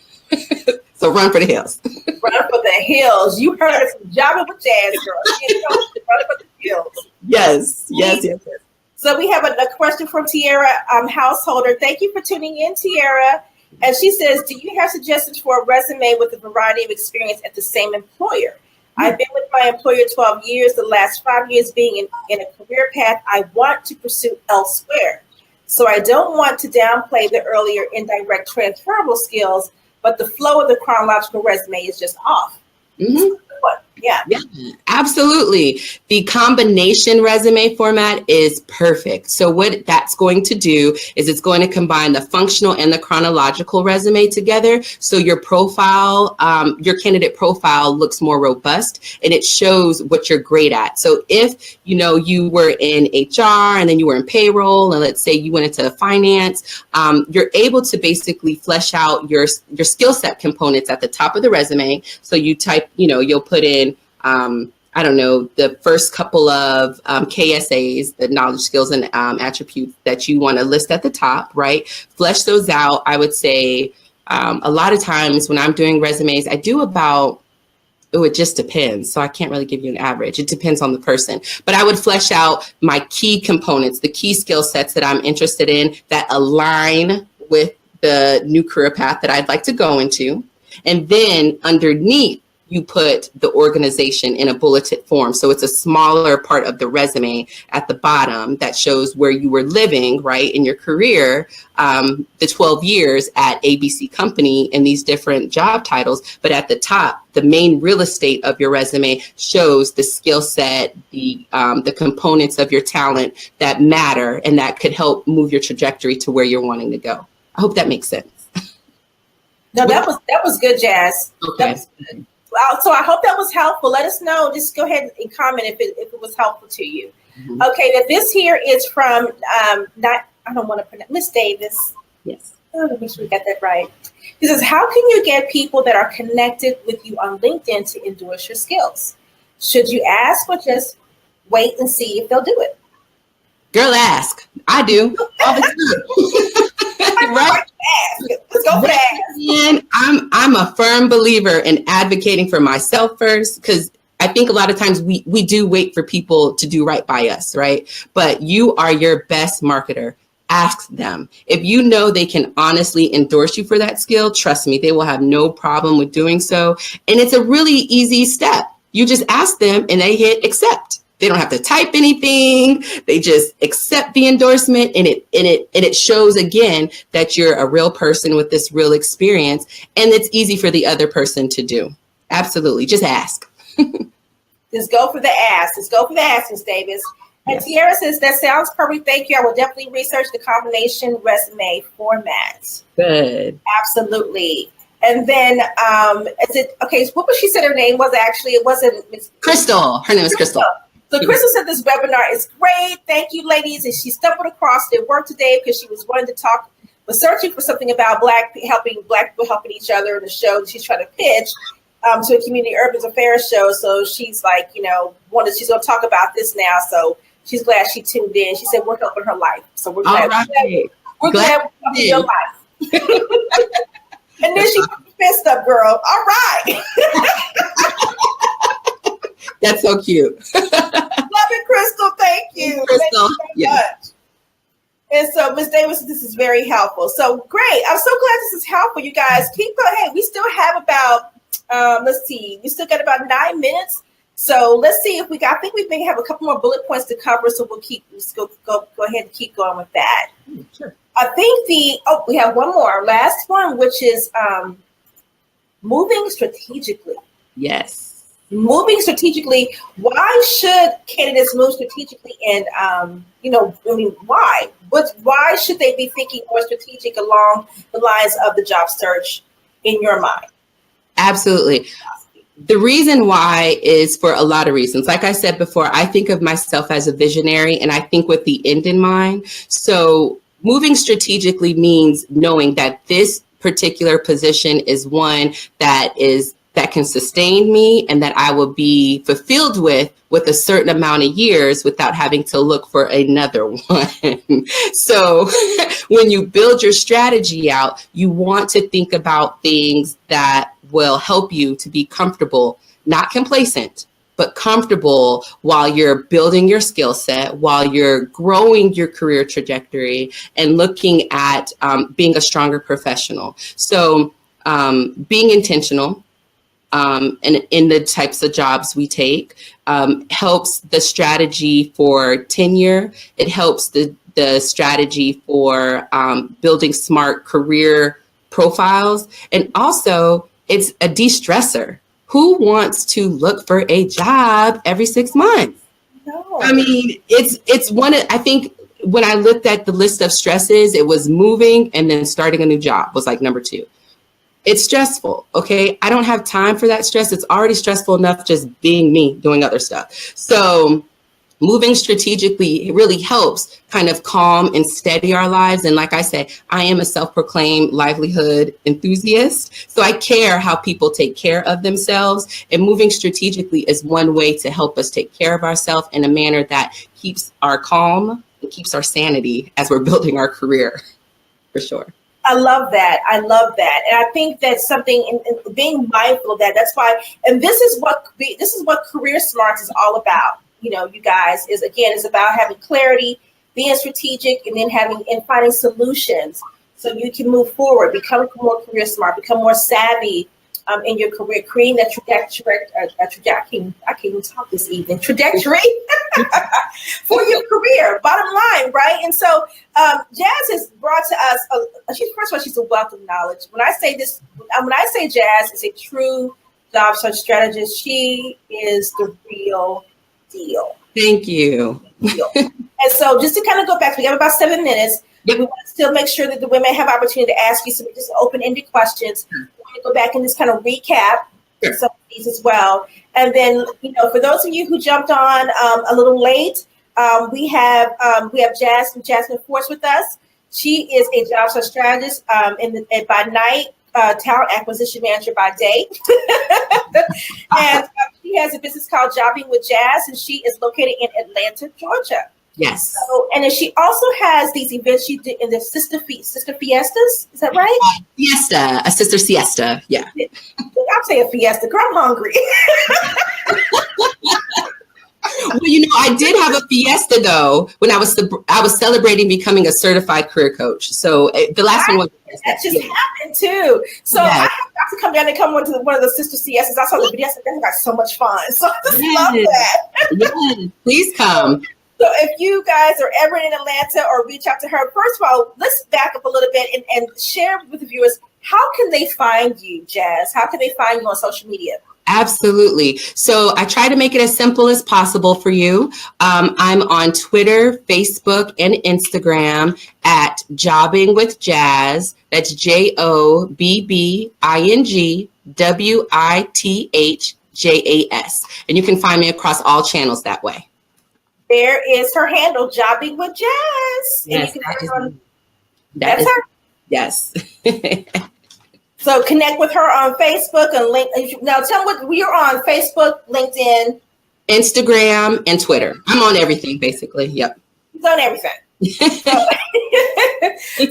So run for the hills. Run for the hills. You heard it from Jobbing with Jazz, girl. Run for the hills. Yes. So we have a question from Tiara Householder. Thank you for tuning in, Tiara. And she says, do you have suggestions for a resume with a variety of experience at the same employer? I've been with my employer 12 years, the last 5 years being in a career path I want to pursue elsewhere. So I don't want to downplay the earlier indirect transferable skills, but the flow of the chronological resume is just off. Mm-hmm. Yeah, absolutely. The combination resume format is perfect. So what that's going to do is it's going to combine the functional and the chronological resume together. So your profile, your candidate profile looks more robust and it shows what you're great at. So if, you know, you were in HR and then you were in payroll, and let's say you went into finance, you're able to basically flesh out your skill set components at the top of the resume. So you type, you know, you'll put in I don't know, the first couple of KSAs, the knowledge, skills, and attributes that you want to list at the top, right? Flesh those out. I would say a lot of times when I'm doing resumes, I do about, it just depends. So I can't really give you an average. It depends on the person. But I would flesh out my key components, the key skill sets that I'm interested in that align with the new career path that I'd like to go into. And then underneath, you put the organization in a bulleted form. So it's a smaller part of the resume at the bottom that shows where you were living, right, in your career, the 12 years at ABC company in these different job titles. But at the top, the main real estate of your resume shows the skill set, the components of your talent that matter and that could help move your trajectory to where you're wanting to go. I hope that makes sense. No, that was good, Jazz. Okay. That was good. So I hope that was helpful. Let us know. Just go ahead and comment if it was helpful to you. Mm-hmm. Okay, now this here is from I don't want to pronounce Miss Davis. Yes. Oh, let me make sure we got that right. He says, how can you get people that are connected with you on LinkedIn to endorse your skills? Should you ask or just wait and see if they'll do it? Girl, ask. I do all the time. Right? Let's go for that. I'm a firm believer in advocating for myself first, because I think a lot of times we do wait for people to do right by us, right? But you are your best marketer. Ask them. If you know they can honestly endorse you for that skill, trust me, they will have no problem with doing so. And it's a really easy step. You just ask them and they hit accept. They don't have to type anything. They just accept the endorsement, and it shows again that you're a real person with this real experience, and it's easy for the other person to do. Absolutely. Just ask. Just go for the ask. Just go for the ask, Ms. Davis. And yes. Tiara says, that sounds perfect. Thank you. I will definitely research the combination resume format. Good. Absolutely. And then, is it, okay, so what was she said her name was actually? It wasn't Ms. Crystal. Her name is Crystal. So Crystal said this webinar is great. Thank you, ladies. And she stumbled across their work today because she was wanting to talk, was searching for something about Black people helping each other in the show that she's trying to pitch to a community urban affairs show. So she's like, she's going to talk about this now. So she's glad she tuned in. She said we're helping her life. So we're glad, we're glad we're helping your life. And then she put the fist up, girl. All right. That's so cute. Love it, Crystal. Thank you. Crystal. Thank you so much. And so, Ms. Davis, this is very helpful. So great. I'm so glad this is helpful, you guys. Keep going. Hey, we still have about, let's see, we still got about 9 minutes. So let's see if I think we may have a couple more bullet points to cover. So we'll go ahead and keep going with that. Sure. I think we have one more, last one, which is moving strategically. Yes. Moving strategically. Why should candidates move strategically? And, why? Why should they be thinking more strategic along the lines of the job search in your mind? Absolutely. The reason why is for a lot of reasons. Like I said before, I think of myself as a visionary, and I think with the end in mind. So moving strategically means knowing that this particular position is one that can sustain me and that I will be fulfilled with a certain amount of years without having to look for another one. So when you build your strategy out, you want to think about things that will help you to be comfortable, not complacent, but comfortable while you're building your skill set, while you're growing your career trajectory and looking at being a stronger professional. So being intentional, and in the types of jobs we take, helps the strategy for tenure. It helps the strategy for building smart career profiles. And also, it's a de-stressor. Who wants to look for a job every 6 months? No. I mean, it's one of, I think when I looked at the list of stresses, it was moving and then starting a new job was like number 2. It's stressful, okay? I don't have time for that stress. It's already stressful enough just being me, doing other stuff. So moving strategically really helps kind of calm and steady our lives. And like I said, I am a self-proclaimed livelihood enthusiast. So I care how people take care of themselves. And moving strategically is one way to help us take care of ourselves in a manner that keeps our calm and keeps our sanity as we're building our career, for sure. I love that. And I think that's something in being mindful of that. That's why, and this is what Career Smarts is all about. You guys, is about having clarity, being strategic, and then finding solutions so you can move forward, become more career smart, become more savvy in your career, creating that trajectory. I can't even talk this evening. Trajectory for your career. Bottom line, right? And so Jazz has brought to us. First of all, she's a wealth of knowledge. When I say Jazz is a true job search strategist, she is the real deal. Thank you. And so, just to kind of go back, we have about 7 minutes. Yep. We want to still make sure that the women have opportunity to ask you some just open-ended questions. We're going to go back and just kind of recap some of these as well. And then, for those of you who jumped on a little late, we have Jasmine Force with us. She is a job search strategist by night, talent acquisition manager by day. And she has a business called Jobbing with Jazz, and she is located in Atlanta, Georgia. Yes. So, and then she also has these events she did in the Sister Fiestas. Is that right? Fiesta, a sister siesta. Yeah. I'm saying fiesta. Girl, I'm hungry. Well, I did have a fiesta though when I was celebrating becoming a certified career coach. So the last one was that just happened too. So I have got to come down and come to one of the sister CSs. I saw the video. I said, "That got so much fun." So I just love that. Yes, please come. So if you guys are ever in Atlanta or reach out to her, first of all, let's back up a little bit and share with the viewers, how can they find you, Jazz? How can they find you on social media? Absolutely. So I try to make it as simple as possible for you. I'm on Twitter, Facebook, and Instagram at Jobbing with Jazz. That's JOBBINGWITHJAS. And you can find me across all channels that way. There is her handle, Jobbing with Jazz. Yes, and you can that's her. Yes. So connect with her on Facebook and link. Now tell me what you're on: Facebook, LinkedIn, Instagram, and Twitter. I'm on everything, basically. Yep. He's on everything.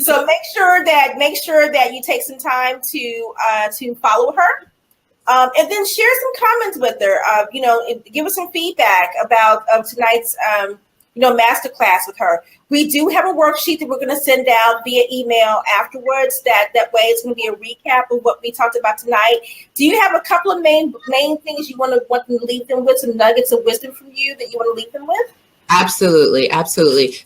So make sure that you take some time to follow her, and then share some comments with her. Give us some feedback about tonight's masterclass with her. We do have a worksheet that we're going to send out via email afterwards. That way it's going to be a recap of what we talked about tonight. Do you have a couple of main things you want to leave them with, some nuggets of wisdom from you that you want to leave them with? Absolutely.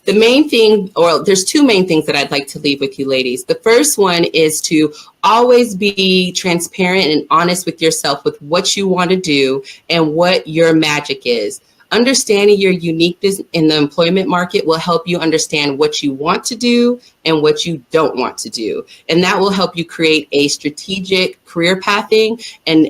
The main thing, or there's two main things that I'd like to leave with you ladies. The first one is to always be transparent and honest with yourself with what you want to do and what your magic is. Understanding your uniqueness in the employment market will help you understand what you want to do and what you don't want to do. And that will help you create a strategic career pathing and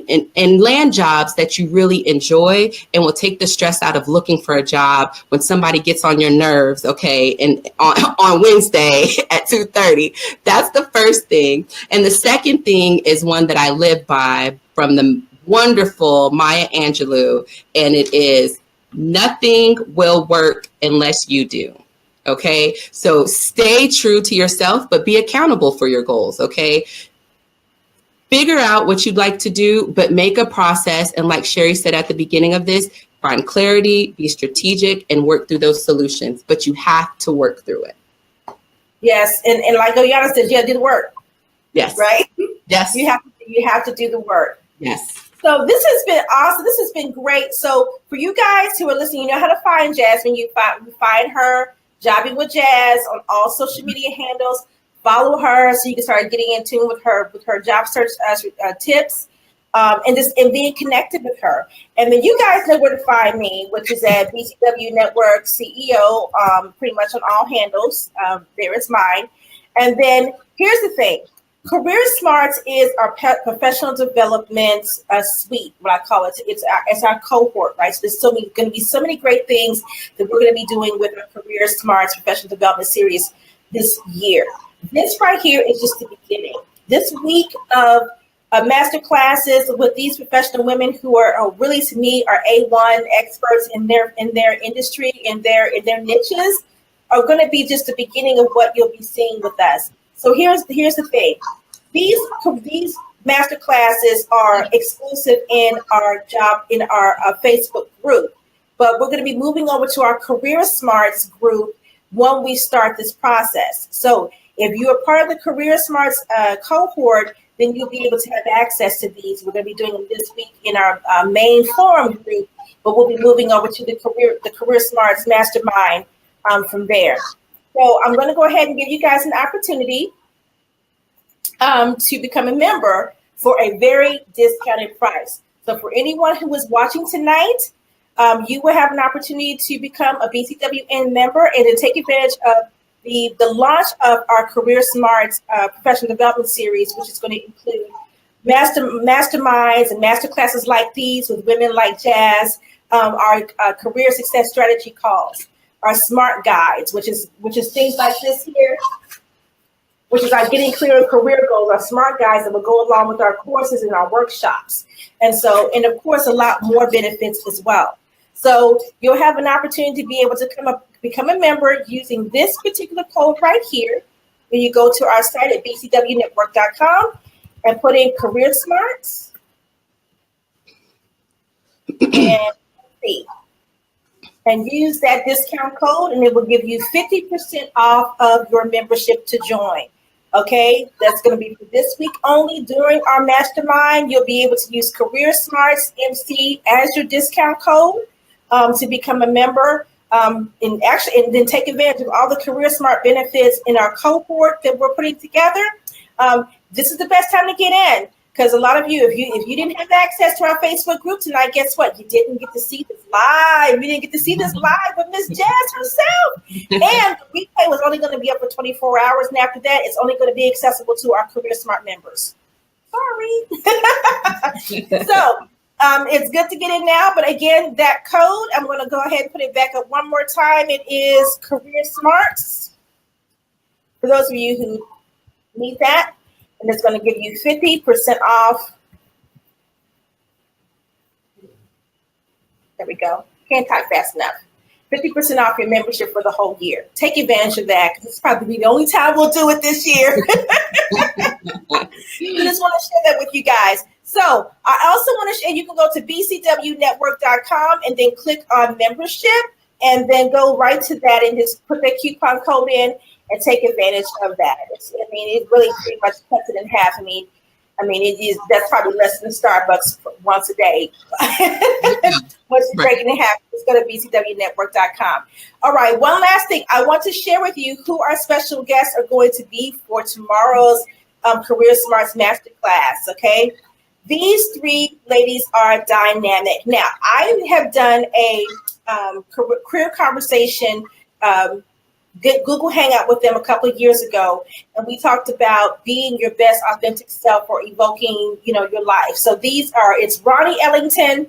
land jobs that you really enjoy, and will take the stress out of looking for a job when somebody gets on your nerves, okay, and on Wednesday at 2:30. That's the first thing. And the second thing is one that I live by from the wonderful Maya Angelou, and it is, nothing will work unless you do. Okay. So stay true to yourself, but be accountable for your goals. Okay. Figure out what you'd like to do, but make a process. And like Sherry said at the beginning of this, find clarity, be strategic, and work through those solutions. But you have to work through it. Yes. And like Oyana said, you have to do the work. Yes. Right? Yes. You have to do the work. Yes. So this has been awesome. This has been great. So for you guys who are listening, you know how to find Jasmine. You find her, Jobbing with Jazz, on all social media handles. Follow her so you can start getting in tune with her job search tips, and being connected with her. And then you guys know where to find me, which is at BCW Network CEO, pretty much on all handles. There is mine. And then here's the thing. Career Smarts is our professional development suite, what I call it. It's our cohort, right? So there's going to be so many great things that we're going to be doing with our Career Smarts professional development series this year. This right here is just the beginning. This week of master classes with these professional women who are really, to me, are A1 experts in their industry, in their niches, are going to be just the beginning of what you'll be seeing with us. So here's the thing. These master classes are exclusive in our Facebook group, but we're going to be moving over to our Career Smarts group when we start this process. So if you are part of the Career Smarts cohort, then you'll be able to have access to these. We're going to be doing them this week in our main forum group, but we'll be moving over to the Career Smarts Mastermind from there. So I'm going to go ahead and give you guys an opportunity to become a member for a very discounted price. So for anyone who is watching tonight, you will have an opportunity to become a BCWN member and to take advantage of the launch of our Career Smarts professional development series, which is going to include masterminds and master classes like these with women like Jazz, our career success strategy calls, our SMART guides, which is things like this here, which is our Getting Clear on Career Goals, our SMART guides that will go along with our courses and our workshops. And of course, a lot more benefits as well. So you'll have an opportunity to be able to become a member using this particular code right here. When you go to our site at bcwnetwork.com and put in Career Smarts. And let's see. and use that discount code, and it will give you 50% off of your membership to join. Okay, that's going to be for this week only. During our mastermind, you'll be able to use Career Smarts MC as your discount code to become a member. And then take advantage of all the Career Smart benefits in our cohort that we're putting together. This is the best time to get in, because a lot of you, if you didn't have access to our Facebook group tonight, guess what? You didn't get to see this live. You didn't get to see this live with Miss Jazz herself. And the replay was only going to be up for 24 hours, and after that, it's only going to be accessible to our Career Smart members. Sorry. So it's good to get in now, but again, that code, I'm going to go ahead and put it back up one more time. It is Career Smarts. For those of you who need that, and it's going to give you 50% off. There we go. Can't type fast enough. 50% off your membership for the whole year. Take advantage of that, because it's probably the only time we'll do it this year. I just want to share that with you guys. So I also want to share, you can go to bcwnetwork.com and then click on membership, and then go right to that and just put that coupon code in and take advantage of that. It really pretty much cuts it in half. That's probably less than Starbucks once a day. Once you break it in half, just go to bcwnetwork.com. All right, one last thing. I want to share with you who our special guests are going to be for tomorrow's Career Smarts Masterclass, okay? These three ladies are dynamic. Now, I have done a career conversation Google Hangout with them a couple of years ago, and we talked about being your best authentic self or evoking, your life. So it's Ronnie Ellington,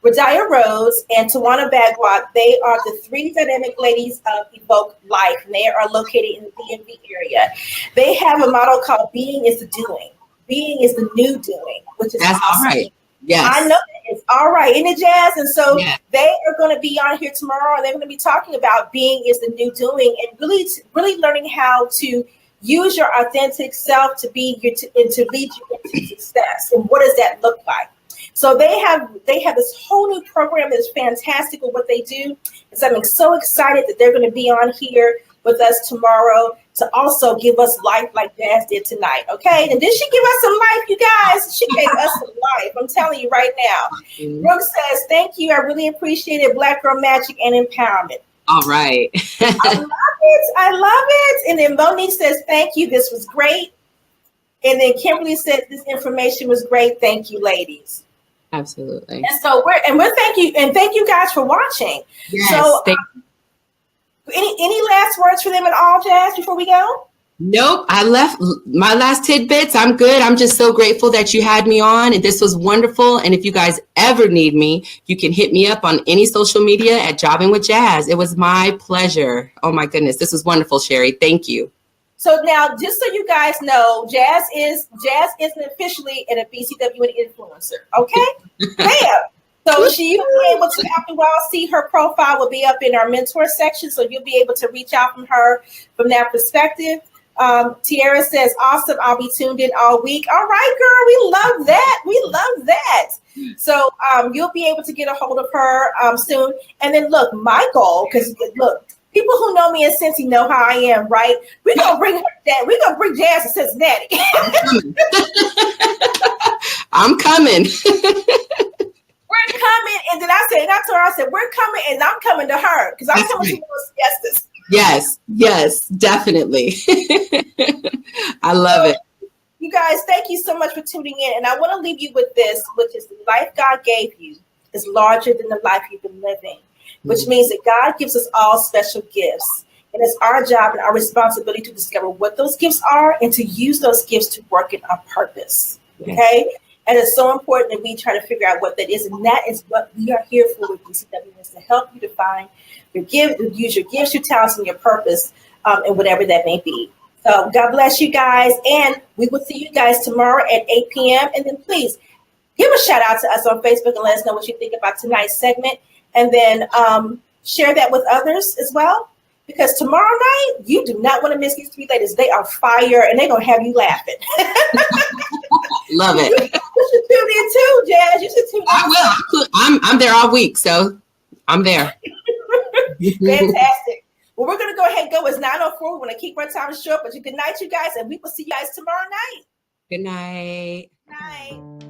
Radaya Rose, and Tawana Bagwat. They are the three dynamic ladies of Evoke Life, and they are located in the DMV area. They have a motto called "Being is the Doing." Being is the new doing, which is awesome. All right. Yes. I know it's all right, isn't it, Jazz? And so They are going to be on here tomorrow, and they're going to be talking about being is the new doing, and really learning how to use your authentic self to and to lead you into success. And what does that look like? So they have this whole new program that's fantastic with what they do. And so I'm so excited that they're going to be on here with us tomorrow to also give us life like Jazz did tonight, okay? And did she give us some life, you guys? She gave us some life. I'm telling you right now. Brooke says, thank you. I really appreciate it. Black Girl Magic and Empowerment. All right. I love it. And then Monique says, thank you. This was great. And then Kimberly said, this information was great. Thank you, ladies. Absolutely. And so we're thank you guys for watching. Yes, so any last words for them at all, Jazz, before we go? Nope. I left my last tidbits. I'm good. I'm just so grateful that you had me on, and this was wonderful. And if you guys ever need me, you can hit me up on any social media at Jobbing with Jazz. It was my pleasure. Oh my goodness. This was wonderful, Sherry. Thank you. So now, just so you guys know, Jazz isn't officially a BCW influencer. Okay? Bam. So you'll be able to, after a while, see her profile will be up in our mentor section. So you'll be able to reach out from her from that perspective. Tiara says, awesome. I'll be tuned in all week. All right, girl. We love that. We love that. So you'll be able to get a hold of her soon. And then look, my goal, because look, people who know me in Cincy know how I am, right? We're going to bring her down. We're going to bring Jazz to Cincinnati. I'm coming. We're coming. And then I told her, I said, we're coming, and I'm coming to her because I'm coming to those siestas. Yes, definitely. I love it. You guys, thank you so much for tuning in. And I want to leave you with this, which is the life God gave you is larger than the life you've been living, which means that God gives us all special gifts. And it's our job and our responsibility to discover what those gifts are and to use those gifts to work in our purpose. Okay? And it's so important that we try to figure out what that is. And that is what we are here for with BCW, is to help you define your gift, use your gifts, your talents, and your purpose, and whatever that may be. So God bless you guys. And we will see you guys tomorrow at 8 p.m. And then please give a shout out to us on Facebook and let us know what you think about tonight's segment. And then share that with others as well. Because tomorrow night, you do not want to miss these three ladies. They are fire, and they're going to have you laughing. Love it. You should tune in too, Jazz. You should tune in. I will. I'm there all week, so I'm there. Fantastic. Well, we're going to go ahead and go. It's 9:04. We want to keep our time short, but good night, you guys, and we will see you guys tomorrow night. Good night. Night.